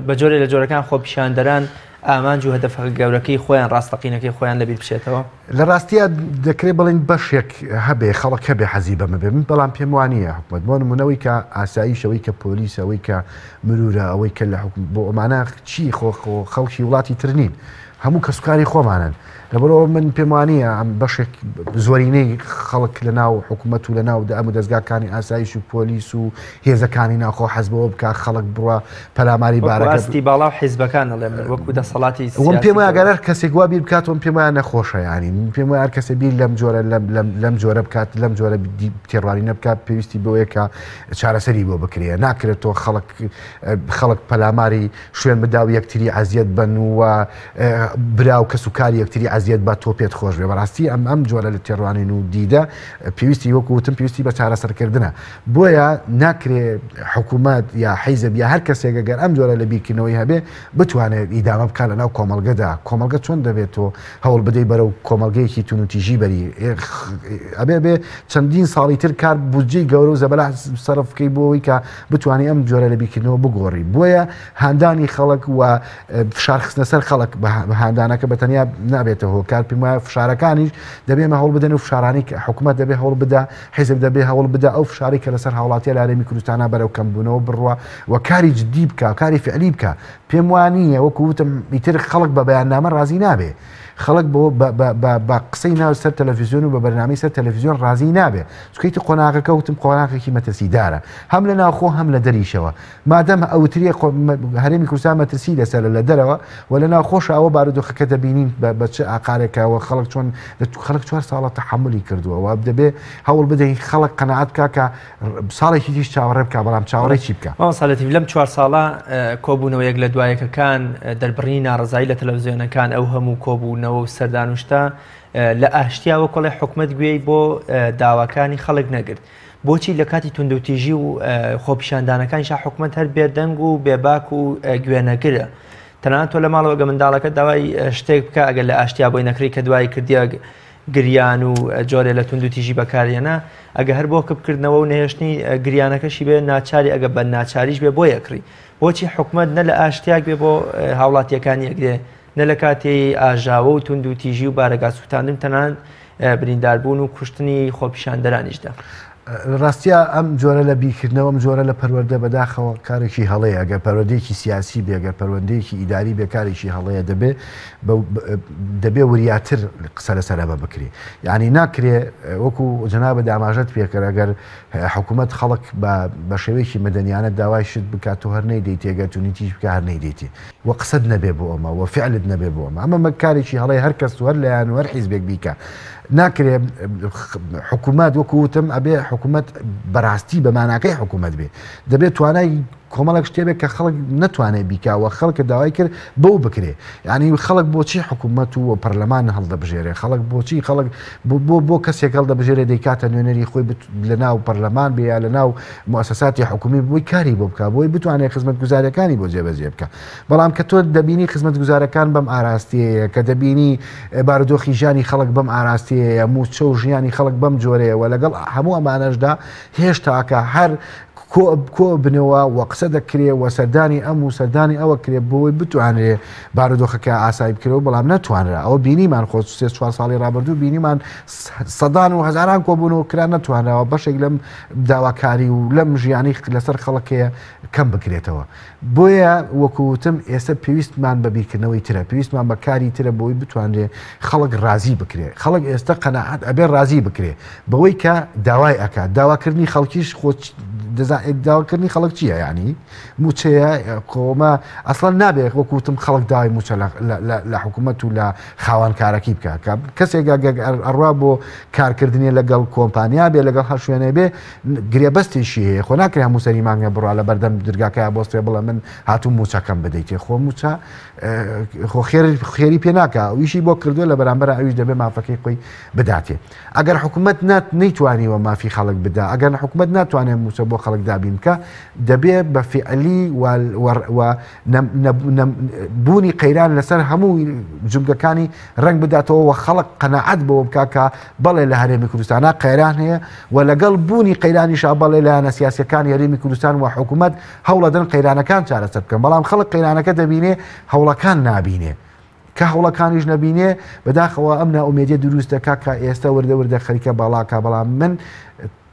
بە جۆرێ لە جۆرەکان خۆپیشاندەران ئامانج و هەدەفە گەورەکەی خۆیان ڕاستەقینەکەی خۆیان لەبیر بچێتەوە لە ڕاستیە دەکرێت بڵین بەشێک هەبێ خەڵک هەبێ حەزی بەمە بێ من بەڵام پێم وانە حکومەت بۆ نمونەوەی کە ئاساییشەوەی کە پۆلیس ئەوەی کە مرورە ئەوەی کە لە بۆ ئەمانە چی خەڵکی وڵاتی ترنین هەموو کەسوکاری خۆمانن لەبەرەوە من پێم وانە ئەم بەشێک زۆرینەی خەڵک لە ناو حکوومەت و لە ناو ئەم دەستگاکانی ئاسایش و پۆلیس و هێزەکانی ناخۆ حەزبەوە بکە خەڵک بڕە پەلاماری بارەکەستی باڵا و حیزبەکان وەکو دەسەڵاتی پێم وایە گەرەر کەسێک وا بیر بکاتەوە پێم وایە نەخۆشە ینی پێم وایە هەر کەسێ بیر لەم جۆرە بکات لەم جۆرە تێڕوانینە بکات پێویستی بەوەیە کە چارەسەری بۆ بکرێ ناکرێتەوە خەڵک پەلاماری شوێن بدا و یەکتری عەزیەت بن و برا و کەسوکاری یەکتری عەزیەت بە تۆ پێت خۆش بێ بەڕاستی ئەم جۆرە لە تێڕوانین و دیدە پێویستی وەکوتم پێویستی بە چارەسەرکردنە بۆیە ناکرێت حکوومەت یا حیزب یا هەر کەسێکە گەر ئەم جۆرە لە بیرکردنەوەی هەبێ بتوانێت ئیدامە بکات لە ناو کۆمەڵگەدا کۆمەڵگە چۆن دەبێتەوە هەوڵ بدەی بەرەو کۆمەڵگەیەکی تونوتیژی بەری ئەبێ بێ چەندین ساڵی تر کار بودجەی گەورە و زەبەلا سەرف بکەی بۆەوەی کە بتوانێت ئەم جۆرە لە بیرکردنەوە بگۆڕی بۆیە هاندانی خەڵک و فشارخستنە سەر خەڵک هاندانەکە بەتەنیا نابێتەوە هۆکار پێم وایە فشارەکانیش دەبێمە هەوڵ بدەن و فشارانی حکوومەت دەبێ هەوڵ بدا حیزب دەبێ هەوڵ بدا ئەو فشاری کە لەسەر هاوڵاتیە لە هەرێمی کوردستانە بەرەو کەمبوونەوە بڕوە و کاری جدی بکە کاری فعلی بکە پێم وانییە وەکو وتم ئیتر خەڵک بە بەیاننامە ڕازی نابێ خەڵک بە قسەی ناو سەر تەلەڤیزیۆن و بە بەرنامەی سەر تەلەڤیزیۆن ڕازی نابێ چکەیتی قۆناغەکە وتم قۆناغێکی مەترسیدارە هەم لە ناوخۆ هەم لە دەریشەوە مادەم ئەوتریە هەرێمی کوردستان مەترسی لەسەر لە دەرەوە و لە ناو خۆش ئەوە بارودۆخەکە دەبینین بە چه ئاقارێکەوە خەڵک چۆن خەڵک 4 ساڵە تەحملی کردووە و دەبێ هەوڵ بدەین خەڵک قەنەعەت بکە ساڵێکی دیش چاوەڕێ بکە بەڵام چاوەڕێکی بکە ساڵەتی لەم 4 ساڵە کۆبوونەوەیەک لە دوایەکەکان دەربڕی ناڕزایی لە تەلەڤیزیۆنەکان ئەو هەموو کۆبوونەوە و سەردانوشتا لە ئاشتیاوە کۆڵی حکومت گوێی بۆ داواکانی خەڵک نەگرت بۆچی لە کاتی توندوتیژی و خۆپیشاندانەکانیشا حکومت هەر بێدەنگ و بێباک و گوێنەگرە تەنانەت تۆ لە ماڵەوە گە منداڵەکە داوای شتێک بکە ئەگەر لە ئاشتیا بۆی نەکری کە دوای کردیە گریان و جۆرێ لە توندوتیژی بەکارێنە ئەگە هەر بۆ کەبکردنەوە و نهێشتنی گریانەکەشی بێ ناچاری ئەگە بە ناچاریش بێ بۆ یەکری بۆچی حکومت نە لە ئاشتیاک بێ بۆ هاوڵاتیەکانی یەکدێ نە لە کاتی ئاژاوە و توندوتیژی و بارەگا سووتاندن تەنان برینداربوون و کوشتنی خۆپیشاندەرانیشدا ڕاستیە ئەم جۆرە لە بیرکردنەوە ئەم جۆرە لە پەروەردە بەداخەوە کارێکی هەڵەیە ئەگەر پەروەردەیەکی سیاسی بێ ئەگەر پەروەردەیەکی ئیداری بێ کارێکی هەڵەیە دەبێ وریاتر قسە لەسەر ئەمە بکرێ یعنی ناکرێ وەکو جەنابە داماژەت پێکرد ئەگەر حکوومەت خەڵک بە شێوەیەکی مەدەنیانە داوای شت بکات و هەر نەیدەیت ئەگەر تونیتیش بکە هەر نەیدەیتی و قسەت نەبێ بۆ ئەمە و فعلت نەبێ بۆ ئەمە ئەمە کارێکی هەڵەیە هەر کەس هەر لەیان و هەر حیزبێک بیکە ناکرێ حکوومەت وەکو وتم ئەبێ حکوومەت بەڕاستی بەماناکەی حکوومەت بێ دەبێت توانای کۆمەڵک شتێبێت کە خەڵک نتوانێت بیکاوە خەڵکە داوای کرد بەو بکرێ ینی خەڵک بۆچی حکوومەت و پەرلەمان هەڵدەبژێرێ خەڵک بۆچی خەڵک بۆ کەسێک هەڵدەبژێرێ دەیکاتە نوێنەری خۆی لە ناو پەرلەمان بێ یا لە ناو مؤسساتی حکومی بۆی کاری بۆ بکە بۆی بتوانێت خزمەتگوزاریەکانی بۆ جێبەجێ بکە بەڵام کە تۆ دەبینی خزمەتگوزارەکان بەم ئاراستەیە کە دەبینی بارودۆخی ژیانی خەڵک بەم ئاراستەیە موچە و ژیانی خەڵک بەم جۆرەیە و لەگەڵ هەموو ئەمانەشدا هێشتاکە هەر کۆ بنەوە و قسە دەکرێ و سەردانی ئەم و سەردانی ئەوە کرێ بۆی بتوانێت بارودۆخەکە ئاسایی بکرێەوە بەڵام نەتوانرا ئەوە بینیمان خۆ 4 ساڵی ڕابردوو بینیمان سەدان و هەزاران کۆبوونەوە کران نەتوانەوە بەشێک لەم داواکاری و لەم ژیانی لەسەر خەڵکەیە کەم بکرێتەوە بۆیە وەکووتم ئێستا پێویستمان بە بیرکردنەوەی ترە پێویستمان بە کاری ترە بۆی بتوانێت خەڵک ڕازی بکرێ خەڵک ئێستا قەناعەت ئەبێ ڕازی بکرێ بەوەی کە داوای ئەکات داواکردنی خەڵکیش خۆ داواکردنی خەڵک چییە ینی موچەیە کۆمە ئەسڵان نابێت وەکوتم خەڵک داوای موچە لە حکوومەت و لە خاوەنکارەکی بکە کەسێک ئەڕوا بۆ کارکردنی لەگەڵ کۆمپانیا بێ لەگەڵ هەر شوێنێ بێ گرێبەستێکی هەیە خۆ ناکرێ هەموو سەری مانگە بڕوا لە بەردەم دەرگاکە بۆستێ بڵێ من هاتوو موچەکەم بدەیتێ خۆ موچە خۆ خێری پێ ناکە ویشی بۆ کردو لە بەرامبەر ئەویش دەبێ مافەکەی خۆی بداتێ ئەگەر حکوومەت نەیتوانیوە مافی خەڵک بدا ئەگەر حکوومەت ناتوانێت موچە بۆ خەڵک دابین بکە دەبێت بە فعلی بوونی قەیران لەسەر هەموو جمگەکانی ڕنگ بداتەوە و خەڵک قەناعەت بەوە بکە کە بەڵێ لە هەرێمی کوردستانە قەیران هەیە و لەگەڵ بوونی قەیرانیشا بەڵێ لایەنە سیاسیەکانی هەرێمی کوردستان و حکوومەت هەوڵەدەن قەیرانەکان چارەسەر بکەن بەڵام خەڵک قەیرانەکە دەبینێ هەوڵەکان نابینێ کە هەوڵەکانیش نەبینێ بەداخەوە ئەم ناومێدیە دروست دەکا کە ئێستا وردە خەریکە باڵاکە بەڵام من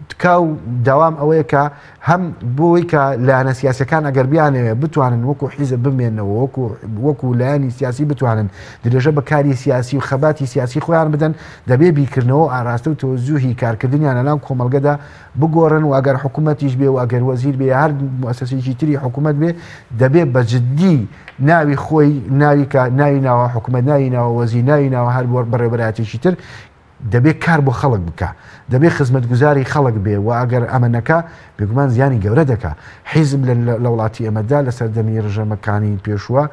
تکاو داوام ئەوەیە کە هەم بۆی کە لایەنە سیاسەکان ئەگەر بیانەوێ بتوانن وەکو حیزب بمێنەوە وەکو لایەنی سیاسی بتوانن درێژە بە کاری سیاسی و خەباتی سیاسی خۆیان بدەن دەبێ بیرکردنەوە ئاراستە و تەوەجوهی کارکردنیان لەناو کۆمەلگەدا بگۆڕن و ئەگەر حکوومەتیش بێ و ئەگەر وەزیر بێ هەر موسسەسێکی تری حکوومەت بێ دەبێ بە جددی ناوی خۆی ناوی ناوە حکوومەت ناوی ناوە وەزیر ناوی ناوە هەر بەڕێوەبەرایەتێکی تر دەبێت کار بۆ خەڵک بکە دەبێت خزمەتگوزاری خەڵک بێ و ئەگەر ئەمەنەکە بێگومان زیانی گەورە دەکا حیزب لە وڵاتی ئەمەدا لە سەردەمی ڕژەمەکانی پێشووە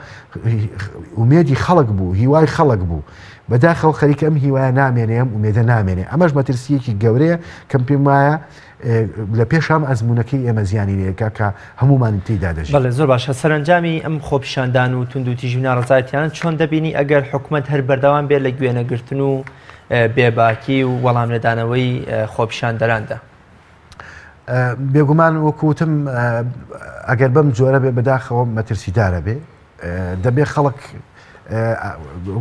ئومێدی خەڵک بوو هیوای خەڵک بوو بەداخەوە خەریکە ئەم هیوایە نامێنێ ئەم ئومێدە نامێنێ ئەمەش مەترسیەکی گەورەیە کەم پێم وایە لە پێشام ئەزمونونەکەی ئێمە زیانی لێکە کە هەمومان تێیدا دەژێت. بەڵێ زۆر باشە سەرنجامی ئەم خۆپیشاندان و توندوتیژی و ناڕزایەتیان چۆن دەبینی ئەگەر حکوومەت هەر بەردەوام بێت لە گوێنەگرتن و بێباکی و وەڵام نەدانەوەی خۆپیشاندەراندا بێگومان وەکوتم ئەگەر بەم جۆرە بێ بەداخەوە مەترسیدارە بێ دەبێ خەڵک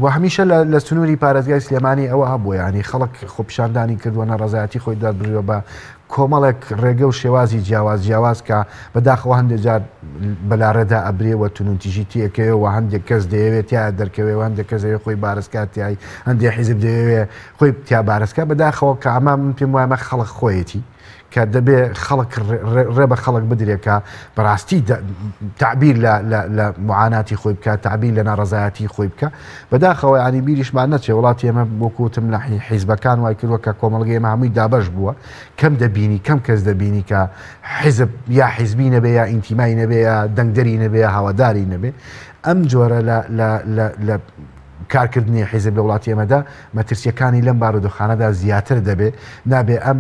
و هەمیشە لە سنووری پارێزگای سلێمانی ئەوە هەبووە ینی خەڵک خۆپیشاندانی کردووە نەڕەزایەتی خۆی دادبرێەوە بە کۆمەڵێک ڕێگە و شێوازی جیاواز کە بەداخەوە هەندێک جار بەلاڕێدا ئەبرێەوە تونوتیژی تێکەوە هەندێک کەس دەیەوێت یا دەرکەوێ هەندێک کەسەوێ خۆی بارزکاتیایی هەندێک حیزب دەوێ خۆی تیا بارزکە بەداخەوە کە ئەمە من پێم وایمە خەڵک خۆیەتی کە دەبێ خەڵک ڕێ بە خەڵک بدرێکە بەڕاستی تعبیر لە معاناتی خۆی بکە تعبیر لە ناڕەزایەتی خۆی بکە بەداخەوە ینی بیریشمان نەچێ وڵاتی ئێمە بۆکوتم لە حیزبەکان وای کردووە کە کۆمەڵگەی ئێمە هەمووی دابەش بووە کەم دەبینی کەم کەس دەبینی کە حیزب یا حیزبی نەبێ یا ئینتیمای نەبێ یا دەنگدەری نەبێ یا هاواداری نەبێ ئەم جۆرە لە کارکردنی حیزب لە وڵاتی ئێمەدا مەترسیەکانی لەم بارودۆخانەدا زیاتر دەبێ نابێ ئەم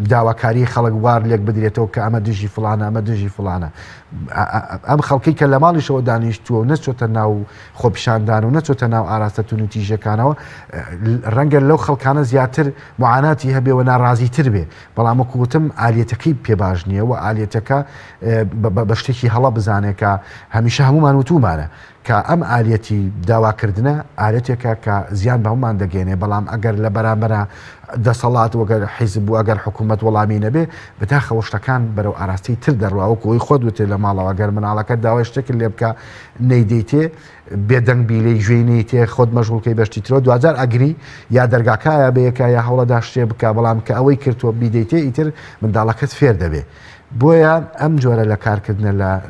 داواکاری خەڵک وار لێک بدرێتەوە کە ئەمە دژی فڵانە ئەمە دژی فڵانە ئەم خەڵکی کە لە ماڵیشەوە دانیشتووە و نەچۆتە ناو خۆپیشاندان و نەچۆتە ناو ئاراستە تونوتیژەکانەوە ڕەنگە لەو خەڵکانە زیاتر معاناتی هەبێەوە ناڕازیتر بێ بەڵام وەکوتم ئالێتەکەی پێ باش نییە و ئالێتەکە بە شتێکی هەڵە بزانێت کە هەمیشە هەمومان وتومانە کە ئەم ئالەتی داواکردنە ئالەتێکە کە زیان بە هەمومان دەگەێنێ بەڵام ئەگەر لە بەرامبەرە دەسەڵات وەگەر حیزب و ئەگەر حکوومەت وەڵامی نەبێ بەداخەوە شتەکان بەرەو ئاراستی تر دەڕواوەکەوەی خۆت وتێ لە ماڵەوە گەر مناڵەکە داوای شتێک لێ بکە نەیدەیتێ بێدەنگ بیلەی ژوێنی تێ خۆت مەژغوڵکەی بەشتی ترۆ دوجار ئەگری یا دەرگاکایە بەیەکە یا هەوڵەدا شتێ بکە بەڵام کە ئەوەی کردووە بیدەیتێ ئیتر منداڵەکەت فێر دەبێ بۆیە ئەم جۆرە لە کارکردن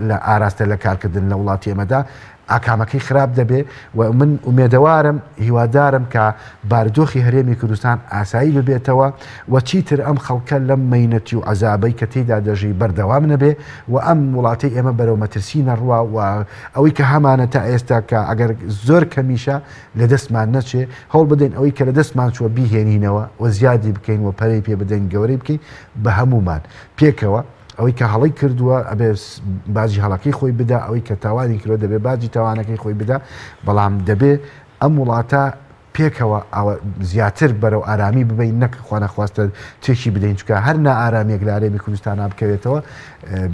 لە ئاراستە لە کارکردن لە وڵاتی ئێمەدا ئاکامەکەی خراپ دەبێ و من ئومێدەوارم هیوادارم کە بارودۆخی هەرێمی کوردستان ئاسایی ببێتەوە و چیتر ئەم خەڵکە لەم مەینەتی و عەزابەی کە تێیدا دەژی بەردەوام نەبێ و ئەم وڵاتی ئێمە بەرەو مەترسی نەڕوا و ئەوەی کە هەمانە تا ئێستا کە ئەگەر زۆر کەمیشە لە دەستمان نەچێ هەوڵ بدەین ئەوەی کە لە دەستمان چووە بیهێنینەوە و زیادی بکەین و پەرەی پێ بدەین گەورەی بکەین بە هەمومان پێکەوە ئەوەی کە هەڵی کردووە ئەبێ باجی هەڵەکەی خۆی بدا ئەوەی کە تاوانی کردوە دەبێ باجی تاوانەکەی خۆی بدا بەڵام دەبێ ئەم وڵاتە پێکەوە ئەوە زیاتر بەرەو ئارامی ببین نەک خوا نەخواستە تێکی بدەین چکە هەر نائارامێک لە هەرێمی کوردستانە بکەوێتەوە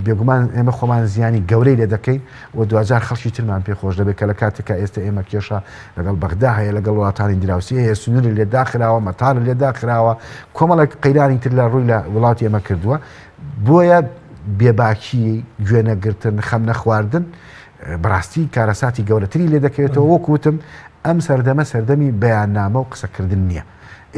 بێگومان ئێمە خۆمان زیانی گەورەی لێ دەکەین و دوجار خەڵکی ترمان پێخۆش دەبێت کە لە کاتێکە ئێستا ئێمە کێشە لەگەڵ بەغدا هەیە لەگەڵ وڵاتانی دراوسی هەیە سنووری لێداخراوە مەتار لێداخراوە کۆمەڵێک قەیرانی تر لە ڕووی لە وڵاتی ئێمە کردووە بۆیە بێباکی گوێنەگرتن خەم نەخواردن بەڕاستی کارەساتی گەورەتری لێ دەکەوێتەوە وەکوتم ئەم سەردەمە سەردەمی بەیاننامە و قسەکردن نییە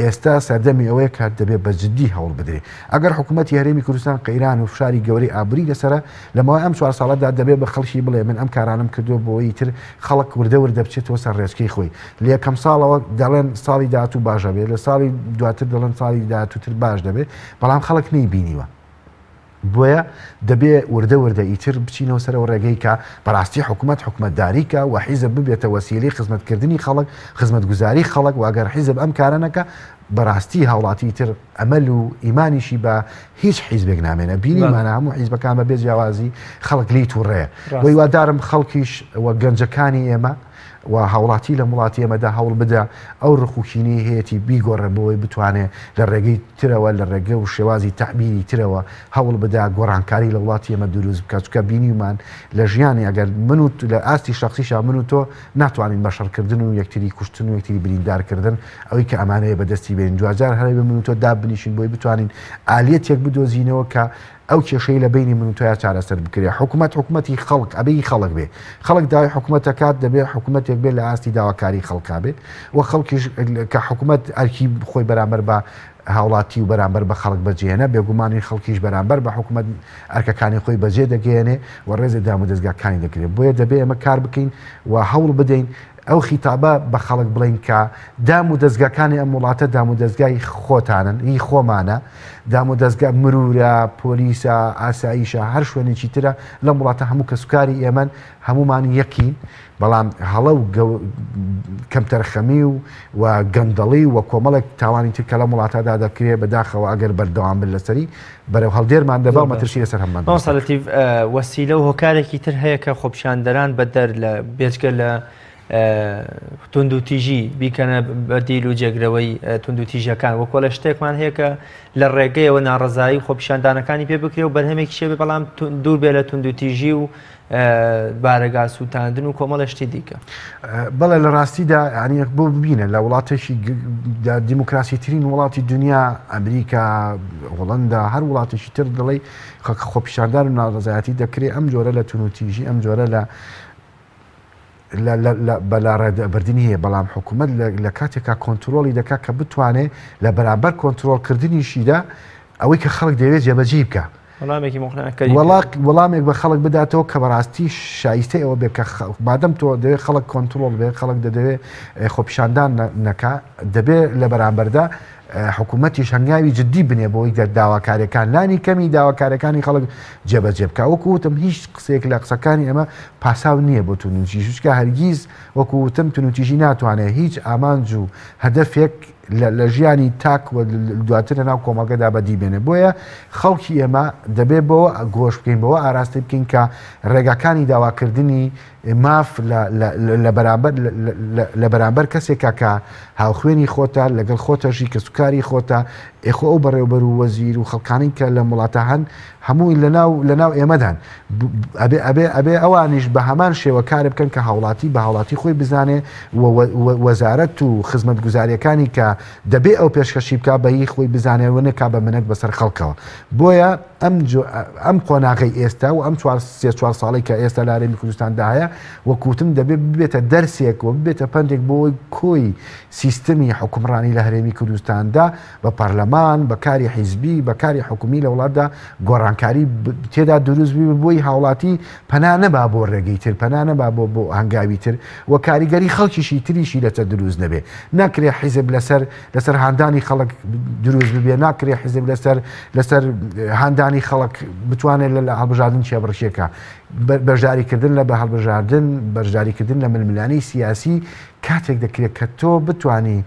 ئێستا سەردەمی ئەوەیە کات دەبێت بە جددی هەوڵ بدرێت ئەگەر حکوومەتی هەرێمی کوردستان قەیران و فشاری گەورەی ئابووری لەسرە لەماوەی ئەم 4 ساڵەدا دەبێت بە خەڵکی بڵێ من ئەم کارانم کردووە بۆەوەی تر خەڵک وردە بچێتەوە سەر ڕێچکەی خۆی لە یەکەم ساڵەوە دەڵێن ساڵی داهاتوو باشە بێت لە ساڵی دواتر دەڵێن ساڵی داهاتووتر باش دەبێت بەڵام خەڵک نەیبینیوە بۆیە دەبێ وردە ئیتر بچینەوە سەرەوە ڕێگەی کە بەڕاستی حکوومەتداریکە و حیزب ببێتە وەسیلەی خزمەتکردنی خەڵک خزمەتگوزاری خەڵک واگەر حیزب ئەم کارانەکە بەڕاستی هاوڵاتی تر ئەمەل و ئیمانیشی بە هیچ حیزبێک نامێنە بینیمانە هەموو حیزبەکان بە بێ جیاوازی خەڵک لی تووڕێ وی وادارم خەڵکیش وە گەنجەکانی ئێمە و هاوڵاتی لە وڵاتی ئێمەدا هەوڵ بدە ئەو ڕخوکینی هەیەی بیگۆڕە بۆی بتوانێت لە ڕێگەی ترەوە لە ڕێگە و شێوازی تەعبیری ترەوە هەوڵ بدا گۆڕانکاری لە وڵاتی ئێمە دروست بکە چکە بینیمان لە ژیانی ئەگەر من و لە ئاستی شخصیشا من و تۆ ناتوانین بەشەڕکردن و یەکتری کوشتن و یەکتری بریندارکردن ئەوەی کە ئەمانەیە بەدەستی بێن دوجار هەرێ بە من و تۆ دابنیشین بۆی بتوانین ئالێتێک بدۆزینەوە کە ئەو کێشەی لە بینی من و تۆیا چارەسەر بکرێ حکوومەتی خەڵک ئەبەی خەڵک بێ خەڵک داوای حکوومەتەکات دەبێت حکوومەتێک بێت لە ئاستی داواکاری خەڵکا بێت و خەڵکیش کە حکوومەت ئەرکی خۆی بەرامبەر بە هاوڵاتی و بەرامبەر بە خەڵک بەجێنە بێگومانی خەڵکیش بەرامبەر بە حکوومەت ئەرکەکانی خۆی بەجێ دەگەێنێ و ڕێزی دام و دەستگاکانی دەکرێت بۆیە دەبێت ئەمە کار بکەین و هەوڵ بدەین ئەو خیتابە بە خەڵک بڵین کە دام و دەستگاکانی ئەم وڵاتە دام و دەستگای خۆتانن هی خۆمانە دام و دەستگا مرورە پۆلیسە ئاساییشە هەر شوێنێکی ترە لەم وڵاتە هەموو کە سوکاری ئێمن هەمومان یەکین بەڵام هەڵە و کەمتەرخەمی و گەندەڵی و کۆمەڵێک تاوانی تر کە لەم وڵاتەدا دەکرێت بەداخەوە ئەگەر بەردەوام بن لەسەری بەرەو هەڵدێرمان دەبا و مەترسی لەسەر هەممان مەسەڵەتی وەسیلە و هۆکارێکی تر هەیە کە خۆپیشاندەران بەدەر لە بێجگە لە تونند و تیژی بیکەنە بەدیل و جێگرەوەی تونند و تیژەکان وەکۆ لە شتێکمان هەیە کە لە ڕێگەیەوە ناڕزایی خۆپیشاندانەکانی پێ بکرێ و بەرهەمێکی شێ بێ بەڵام دوور بێ لە تونند و تیژی و بارەگا سووتاندن و کۆمەڵە شتی دیکە. بەڵێ لە ڕاستیدا عنی بۆ ببینە لە وڵاتێکی دیموکراسی ترین وڵاتی دنیا ئەمریکا هۆڵەندا هەر وڵاتێکی تر دڵی خۆپیشاندان و ناڕزایەتی دەکرێت ئەم جۆرە لە تونوتیژی ئەم جۆرە بەلاڕێبەردنی هەیە بەڵام حکوومەت لە کاتێکا کۆنتترۆلی دەکات کە بتوانێت لە بەرامبەر کۆنتترۆلکردنیشیدا ئەوەی کە خەڵک دەوێت جێبەجێ بکە وەڵامێک بە خەڵک بداتەوە کە بەڕاستی شایستە ئەوە بێت کە بادەم تۆ دەوێت خەڵک کۆنتترۆل بێت خەڵک دەدەوێت خۆپیشاندان نەکا دەبێت لە بەرامبەردا حکوومەتیش هەنگاوی جددی بنێ بۆی داواکارەکان لانی کەمی داواکارەکانی خەڵک جێبەجێ بکە وەکوتم هیچ قسێک لە قسەکانی ئەمە پاساو نییە بۆ تونوتیژی شوشکە هەرگیز وەکوتم تونوتیژی ناتوانێت هیچ ئامانج و هەدەفێک لە ژیانی تاک دواتر ناو کۆمەلگەدا بەدی بێنێ بۆیە خەڵکی ئێمە دەبێت بۆ گۆش بکەین بەوە ئاراستی بکەین کە ڕێگاکانی داواکردنی ماف لە بەرامبەر کەسێکە کە هاوخوێنی خۆتە لەگەڵ خۆتەژی کە سوکاری خۆتە ئێخۆ ئەو بەڕێوبەر و وەزیر و خەڵکانی کە لە وڵاتە هەن هەمووی لەناو ئێمەدان ئەبێ ئەوانیش بە هەمان شێوە کارە بکەن کە هاوڵاتی بە هاوڵاتی خۆی بزانێ وەزارەت و خزمەت گوزاریەکانی کە دەبێ ئەو پێشکەشی بکە بەهی خۆی بزانێ نەکا بە منەت بەسەر خەڵکەوە بۆیە ئەم قۆناغی ئێستا و ئەم 4 ساڵی کە ئێستا لە هەرێمی کوردستاندا هەیە وەکوتم دەبێت ببێتە دەرسێک و ببێتە پندێک بۆی کۆی سیستەمی حکومڕانی لە هەرێمی کوردستاندا بە پەرلەمان بەکاری حیزبی بەکاری حکومی لە وڵاتدا گۆڕانکاری تێدا دروست بی بۆی هاوڵاتی پەنا نەبا بۆ ڕێگەی تر پەنا نەبا بۆ هەنگاوی تر و کاریگەری خەڵکیشی تریشی لەتە دروست نەبێ ناکرێ حیزب لەسەر هاندانی خەڵک دروست ببێ ناکرێ حیزب لەسەر هاندانی خەڵک بتوانێت لە هەڵبژاردن چێبڕشێکە بەشداریکردن لە بە هەڵبژاردن بەشداریکردن لە ململانەی سیاسی کاتێک دەکرێت کە تۆ بتانی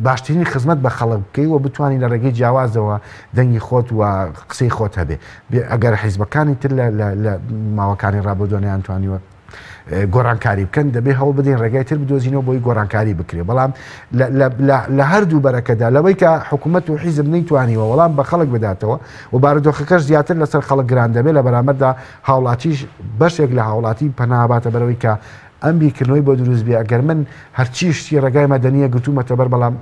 باشترین خزمەت بە خەڵک بکەی و بتانی لە ڕێگەی جیاوازەوە دەنگی خۆت و قسەی خۆت هەبێ ئەگەر حیزبەکانی تر لە ماوەکانی ڕابردۆنیان توانیوە گۆڕانکاری بکەن دەبێ هەوڵ بدەین ڕێگای تر بدۆزینەوە بۆی گۆڕانکاری بکرێ بەڵام لە هەردوو بەرەکەدا لەوەی کە حکوومەت و حیزب نەیتوانیوە وەڵام بە خەڵک بداتەوە و بارودۆخەکەش زیاتر لەسەر خەڵک گران دەبێت لە بەرامبەردا هاوڵاتیش بەشێک لە هاوڵاتی پەناباتە بەرەوەی کە ئەم بیرکردنەوەی بۆ دروست بێ ئەگەر من هەرچی شتی ڕێگای مەدەنیە گرتوومەتە بەر بەڵام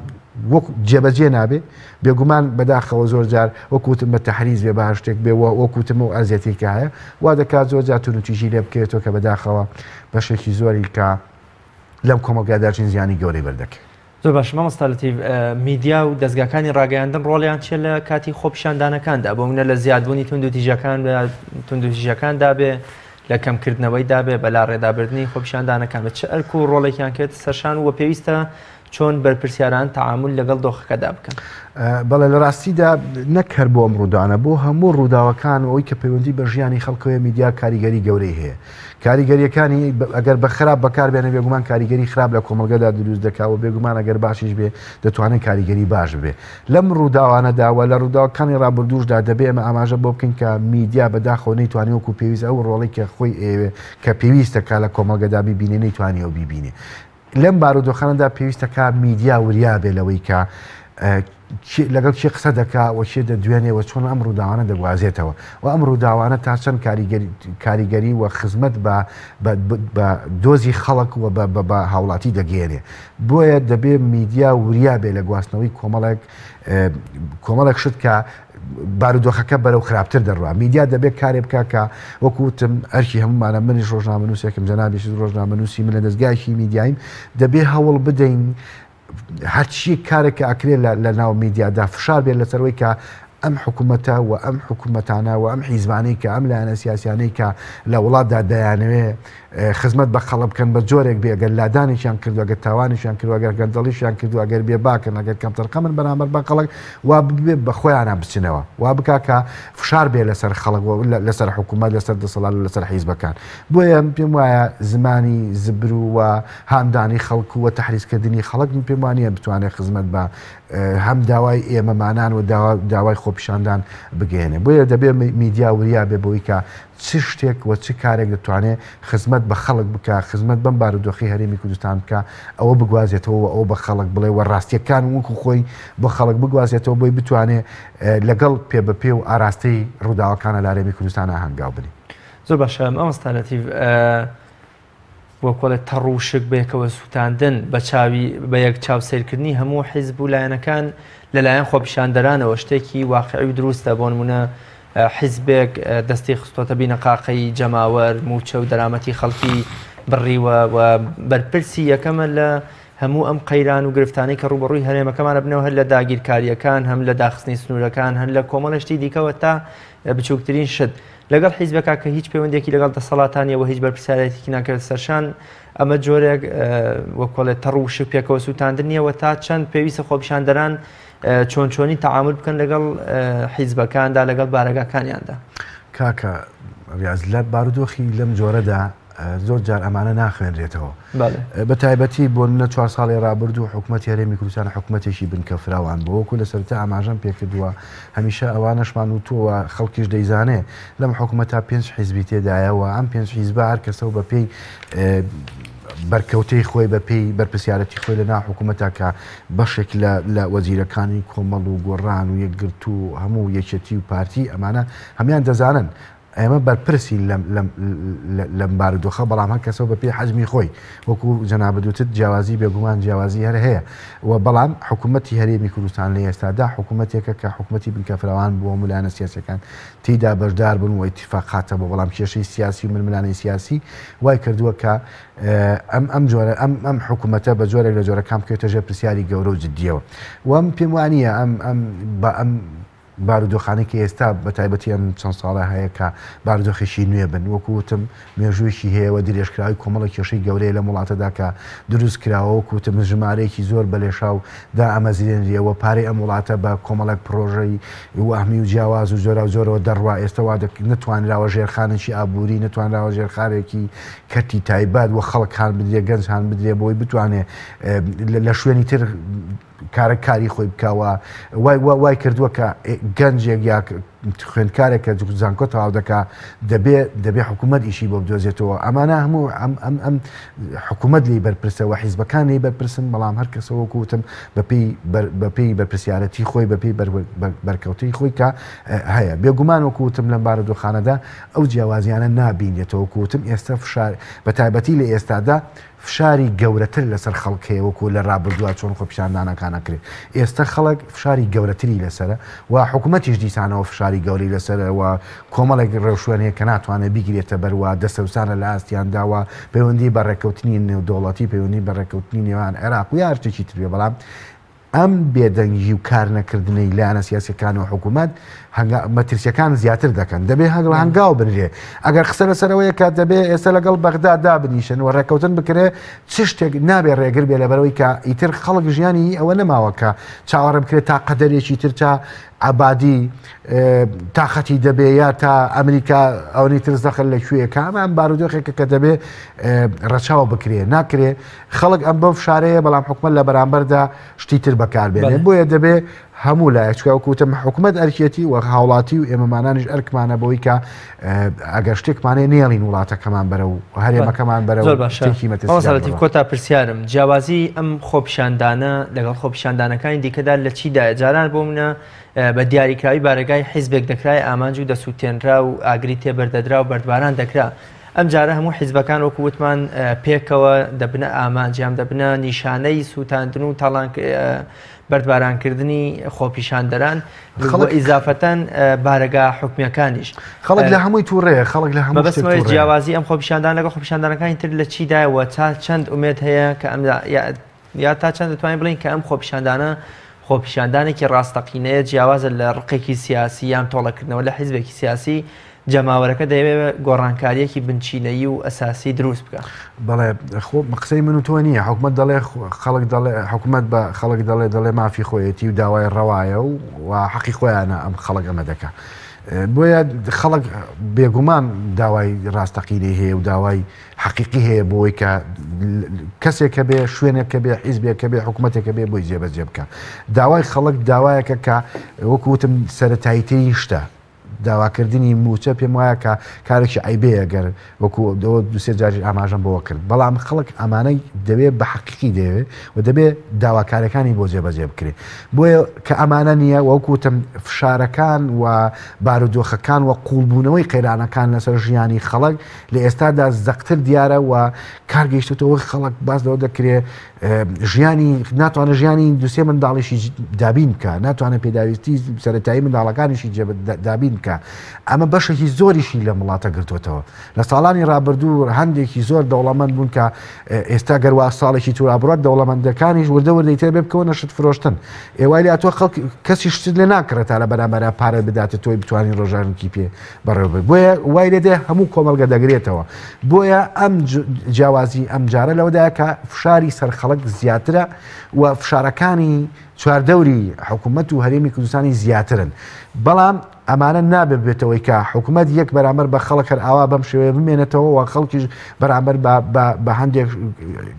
وەک جێبەجێ نابێ بێگومان بەداخەوە زۆر جار وەکوتم بە تەحریز بێ بە شتێک بێ وەکوتم و ئەرزێتێکە هەیە وا دەکات زۆر جار تونوتیژی لێ بکرێتەوە کە بەداخەوە بەشێکی زۆری کە لەم کۆمەلگاداچین زیانی گەورەی بەردەکەێت. زۆر باش مامۆستالەتی میدیا و دەستگاکانی ڕاگەیاندن ڕۆڵیان چێ لە کاتی خۆپیشاندانەکاندا بۆ منە لە زیادبوونی تونندوتیژەکاندا بێ لە کەمکردنەوەیدا بێ بەلا ڕێدابردنی خۆپیشاندانەکان بە چه ئەرک و ڕۆڵێکیان کرد سەرشان و پێویستە چۆن بەرپرسیاران تەعامل لەگەڵ دۆخەکەدا بکەن. بەڵێ لە ڕاستیدا نەکرد بۆ ئەم ڕووداوانە بۆ هەموو ڕووداوەکان ئەوەی کە پەیوەندی بە ژیانی خەڵکەوەی میدیا کاریگەری گەورەی هەیە کاریگەریەکانی ئەگەر بە خراپ بەکاربێنە بێگومان کاریگەری خراپ لە کۆمەلگەدا دروست دەکاوە بێگومان ئەگەر باشیش بێ دەتوانێت کاریگەری باش بێ لەم ڕووداوانەداوە لە ڕووداوەکانی ڕابردوشدا دەبێ ئەمە ئاماژە بۆ بکەین کە میدیا بەداخەوە نەیتوانێت وەکو پێویست ئەو ڕۆڵی کە خۆی ئێوێ کە پێویستەکە لە کۆمەلگەدا بیبینێ نەیتوانێت و بیبینێ لەم بارودۆخانەدا پێویستەکە میدیا وریا بێ لەوەی کە لەگەڵ چی قسە دەکا و چێ دەدوێنێەوە چۆن ئەم ڕووداوانە دەگوازێتەوە و ئەم ڕووداوانە تا چەند کاریگەری و خزمەت بە دۆزی خەڵک و بە هاوڵاتی دەگەێنێ بۆیە دەبێ میدیا وریا بێ لە گواستنەوەی کۆمەڵێک شت کە بارودۆخەکە بەرەو خراپتر دەڕوا میدیا دەبێت کارێ بکە کە وەکوتم ئەرکی هەمومانە منیش ڕۆژنامەنووسێکم جەنابیش ڕۆژنامەنووسی من لە دەستگایکی میدیایم دەبێ هەوڵ بدەین هەرچی کارێکە ئەکرێت لە ناو میدیادا فشار بێت لەسەرەوەی کە ئەم حکوومەتە و ئەم حکوومەتانە و ئەم حیزبانەی کە ئەم لایەنە سیاسیانەی کە لە وڵاتدا دەیانەوێ خزمەت بە خەڵک بکەن بە جۆرێک بێ ئەگەر لادانیشیان کردو ئەگەر تاوانیشیان کردو ئەگەر گەندەڵیشیان کردو ئەگەر بێ باکەن ئەگەر کەم تەرقە من بەرامبەر بە خەڵک وا ببێ بە خۆیانە بچنەوە وا بکا کە فشار بێ لەسەر خەڵک لەسەر حکوومەت لەسەر دەسەڵات لەسەر حیزبەکان بۆیە پێم وایە زمانی زبر و هاندانی خەڵک و تەحریزکردنی خەڵک پێم وانە بتوانێت خزمەت بە هەم داوای ئێمەمانان و داوای خۆپیشاندان بگەێنێ بۆیە دەبێ میدیا وریا بێ بۆی کە چ شتێک و چ کارێک دەتوانێت خزمەت بە خەڵک بکە خزمەت بەم بارودۆخی هەرێمی کوردستان بکە ئەوە بگوازێتەوە ئەو بە خەڵک بڵێ وە ڕاستیەکان وەکو خۆی بۆ خەڵک بگوازێتەوە بۆی بتوانێت لەگەڵ پێ بەپێ و ئاراستەی ڕووداوەکانە لە هەرێمی کوردستانە هەنگاو بنی. زۆر باشە ئەمەستانەتی وەکۆڵێت تەڕوشک بەیەکەوە سووتاندن بە یەک چاوسێرکردنی هەموو حیزب و لایەنەکان لەلایەن خۆپیشاندەرانەوە شتێکی واقعی و دروستە بۆ نمونە حیزبێک دەستی خستۆتە بینە قاقەی جەماوەر موچە و دەرامەتی خەڵکی بڕیوە و بەرپرسی یەکەمە لە هەموو ئەم قەیران و گرفتانەی کە ڕوبەڕووی هەرێمەکەمانە بنەوە هەر لە داگیرکاریەکان هەم لە داخستنی سنوورەکان هەر لە کۆمەڵشتی دیکەوە تا بچووکترین شت لەگەڵ حیزبەکە کە هیچ پەیوەندێکی لەگەڵ دەسەڵاتانیەوە هیچ بەرپرسیارەتێکی ناکرێت سەرشان ئەمە جۆرێک وەکۆڵێت تەڕوشک پێکەوە سووتاندن نیەوە تا چەند پێویستە خۆپیشاندەران چۆنچۆنی تەعامل بکەن لەگەڵ حیزبەکاندا لەگەڵ بارەگاکانیاندا. کاکە ریاض لە بارودۆخی لەم جۆرەدا زۆر جار ئەمانە ناخوێنرێتەوە بە تایبەتی بۆ منە 4 ساڵی ڕابردوو حکوومەت هەرێمی کوردستان حکوومەتێکی بنکە فراوان بۆ وەکو لە سەرتا ئاماژەم پێکردووە هەمیشە ئەوانەشمان و تۆوە خەڵکیش دەیزانێ لەم حکوومەتتا 5 حیزبی تێدایەوە ئەم 5 حیزبە هەر کەسە و بەپێی بەرکەوتەی خۆی بەپێی بەرپرسیارەتی خۆی لە ناو حکوومەتە کە بەشێک لە وەزیرەکانی کۆمەڵ و گۆڕان و یەکگرت و هەموو یەکێتی و پارتی ئەمانە هەمیان دەزانن ئێمە بەرپرسی لەم بارودۆخە بەڵام هەر کەسەوە بەپێی حەجمی خۆی وەکو جەنابەت جیاوازی بێگومان جیاوازی هەر هەیە و بەڵام حکوومەتی هەرێمی کوردستان لە ئێستادا حکوومەتێکە کە حکوومەتی بنکە فراوان بووە مولانە سیاسەکان تێیدا بەشدار بن و ئیتیفاقاتە بۆ بەڵام کێشەی سیاسی و ململانەی سیاسی وای کردووە کە ئەم حکوومەتە بە جۆرێک لە جۆرەکان بکەوێتە ژێر پرسیاری گەورە و جددیەوە وەم پێم وانە ئەم بارودۆخانێکی ئێستا بە تایبەتی ئەم چەند ساڵە هەیە کە بارودۆخێکی نوێ بن وەکوتم مێژوویەکی هەیەوە درێژکراوی کۆمەڵە کێشەی گەورەیە لە وڵاتەدا کە دروست کراوە وەکوتم ژمارەیەکی زۆر بەلێشاو دا ئەمەزیێنریەوە پارەی ئەم وڵاتە بە کۆمەڵک پرۆژەی وەهمی و جیاواز و زۆرە و زۆرەوە دەڕوا ئێستاوا نتوانراوە ژێرخانێکی ئابووری نتوانراوە ژێرخارێکی کەتی تایبەت و خەڵکان بدرێ گەنجان بدرێ بۆی بتوانێ لە شوێنی تر کارەکاری خۆی بکەوە وای کردووە کە گەنجێک یا خوێندکارێکە زانکۆ تەواو دەکا دەبێ حکوومەت ئیشی بۆ بدۆزێتەوە ئەمانە هەموو ئەم حکوومەت لی بەرپرسەوە حیزبەکان لی بەرپرسن بەڵام هەر کەسەوە کوتم بەپێی بەرپرسیارەتی خۆی بەپێی بەرکەوتەی خۆی کە هەیە بێگومان وەکوتم لەم بارودۆخانەدا ئەو جیاوازیانە نابینێتەوە کوتم ئێستا فشار بە تایبەتی لە ئێستادا فشاری گەورەتر لەسەر خەڵکەیە وەکو لە ڕابردووە چۆن خۆپیشاندانەکانەکرێت ئێستا خەڵک فشاری گەورەتری لەسرە و حکوومەتیش دیسانەوە فشاری گەوری لەسەرەوە کۆمەڵێک ڕێوشوێنەیە کە ناتوانێت بیگرێتە بەروە دەسەوسانە لە ئاستیانداوە پەیوەندی بەڕێکەوتنی نێودوڵەتی پەیوەندی بەڕێکەوتنی نێوان عێراق و یا شتێکی ترێ بەڵام ئەم بێدەنگی و کار نەکردنەی لایەنە سیاسیەکان و حکوومەت مەترسیەکان زیاتر دەکەن دەبێ هەگڵ هەنگاو بنرێ ئەگەر قسە لەسەرەوەیە کە دەبێ ئێستا لەگەڵ بەغدا بنیشن و ڕێکەوتن بکرێ چ شتێک نابێ ڕێگر بێ لەبەرەوەی کە ئیتر خەڵک ژیانی ئەوە نەماوە کە چاوەڕێ بکرێت تا قەدەرێکی تر تا عبادی تااقەتی دەبێ یا تا ئەمریکا ئەوەی ترس دەخل لەکوێیەکە ئەم بارودۆخێکە کە دەبێ ڕەچاو بکرێ ناکرێ خەڵک ئەم بەو شارەیە بەڵام حکومەت لە بەرامبەردا شتی تر بەکاربێنێ بۆیە دەبێ هەموو لایەکوتم حکومەت ئەرکێتی و هاوڵاتی و ئێمەمانانیش ئەرکمانە بەوەی کە ئەگەر شتێکمانێ نێڵین وڵاتەکەمان بەرە و هەرێمەکەمان بەرە باشەتی کۆتا پرسیارم جیاوازی ئەم خۆپیشاندانە لەگەڵ خۆپیشاندانەکانی دیکەدا لە چیدا جاران بۆ منە بە دیاریکراوی بارگای حیزبێک دەکرای ئامانج و دەسووتێنرا و ئاگری تێبەردەدرا و بەردباران دەکرا ئەم جارە هەموو حیزبەکان وەکو وتمان پێکەوە دەبنە ئامانجیان دەبنە نیشانەی سووتاندن و تاڵان بەردبارانکردنی خۆپیشاندەران ئیزافەتەن بارەگا حکومیەکانیش خەڵک لە هەمووی تووڕێ خەڵک لە هەموو بەسمەوەی جیاوازی ئەم خۆپیشاندان لەگە خۆپیشاندانەکانی تر لە چیدایەوە تا چەند ئومێد هەیە کە ئەم یا تا چەند دەتوانین بڵین کە ئەم خۆپیشاندانە خۆپیشاندانێکی ڕاستەقینەیە جیاوازە لە ڕقێکی سیاسی یان تۆڵەکردنەوە لە حیزبێکی سیاسی جەماوەرەکە دەیەوێت گۆڕانکاریەکی بنچینەیی و ئەساسی دروست بکە. بەڵێ خۆ قسەی من و تۆ نییە حکومت دەڵێ خەڵک دەڵێ حکومت بە خەڵک دەڵێ مافی خۆیەتی و داوای ڕەوایە و حەقی خۆیانە ئەم خەڵک ئەمە دەکە. بۆیە خەڵک بێگومان داوای ڕاستەقینەی هەیە و داوای حەقیقی هەیە بۆی کە کەسێکە بێ شوێنێکە بێ حیزبێکە بێ حکوومەتێکە بێ بۆی جێبەجێ بکە. داوای خەڵک داوایەکە کە وەکوتم سەرەتاییتەی شتە داواکردنی موچە پێم وایە کە کارێکی عیبەیە گەر وەکو دوسێ جاری ئاماژەم بۆەوە کرد بەڵام خەڵک ئەمانەی دەبێت بە حەقیقی دەوێت و دەبێت داواکارەکانی بۆ جێبەجێ بکرێت بۆیە کە ئەمانە نییە وەکوتم فشارەکان و بارودۆخەکان و قوڵبوونەوەی قەیرانەکان لەسەر ژیانی خەڵک لە ئێستادا زەقتر دیارە و کارگەیشتەوە خەڵک باس لەوە دەکرێت ژیانی ناتوانێت ژیانی دووسێ منداڵیشی دابین بکە ناتوانێت پێداویستی سەرەتایی منداڵەکانیشی دابین بکە ئەمە بەشێکی زۆریشی لە وڵاتە گرتوێتەوە لە ساڵانی ڕابردوو هەندێکی زۆر دەوڵەمەند بوون کە ئێستا گەروا ساڵێکی تورابڕات دەوڵەمەندەکانیش وردەوردەی تێ بێ بکەوە نەشت فرۆشتن ئێوای لە تۆ خەڵک کەسی شت لێ ناکرێت تا لە بەرامبەر پارە بداتە تۆی بتوانین ڕۆژانێکی پێ بەڕێوە بۆیە وای لێدێ هەموو کۆمەلگە دەگرێتەوە بۆیە ئەم جیاوازی ئەم جارە لەوەدایە کە فشاری سەر خەڵک زیاترە و فشارەکانی چواردەوری حکوومەت و هەرێمی کوردستانی زیاترن بەڵام ئەمانە نابێت بێتەوەی کە حکوومەت یەک بەرامبەر بە خەڵک هەر ئاوا بەم شێوەیە بمێنێتەوە و خەڵکیش بەرامبەر بە هەندێک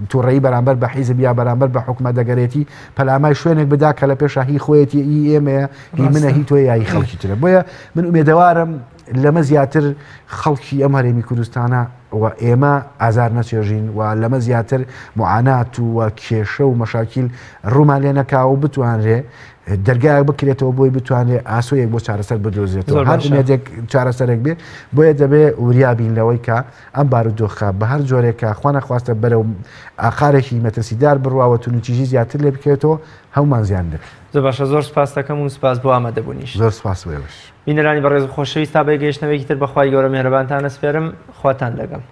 تووڕێی بەرامبەر بە حیزب یا بەرامبەر بە حکوومەت دەگەرێتی پەلامای شوێنێک بدا کە لە پێشە هی خۆیەتی ئێمەیە هی منە هی تۆی یایی خەڵکی ترە بۆیە من ئومێدەوارم لەمە زیاتر خەڵکی ئەم هەرێمی کوردستانە و ئێمە ئازار نەچێژین و لەمە زیاتر معانات و کێشە و مەشاکیل ڕوومان لێ نەکا و بتوانرێ دەرگایە بکرێتەوە بۆی بتوانێت ئاسۆیەک بۆ چارەسەر بدۆزێتەوە هەر ئومێدێک چارەسەرێک بێ بۆیە دەبێ وریابین لەوەی کە ئەم بارودۆخە بە هەر جۆرێکە خوا نەخواستە بەرەو ئاخارێکی مەترسیدار بڕواوە تونوتیژی زیاتر لێ بکرێتەوە هەمومان زیان دەبێت زۆر باشە زۆر سپاس دەکەم و سپاس بۆ ئامادەبوونیش زۆر سپاس وێوەش بینەرانی بەڕێز و خۆشەویست تا بەگەیشتنەوەیکی تر بەخوای گەورە مێهرەبانتان ئەسپێرم خواتان لەگەڵ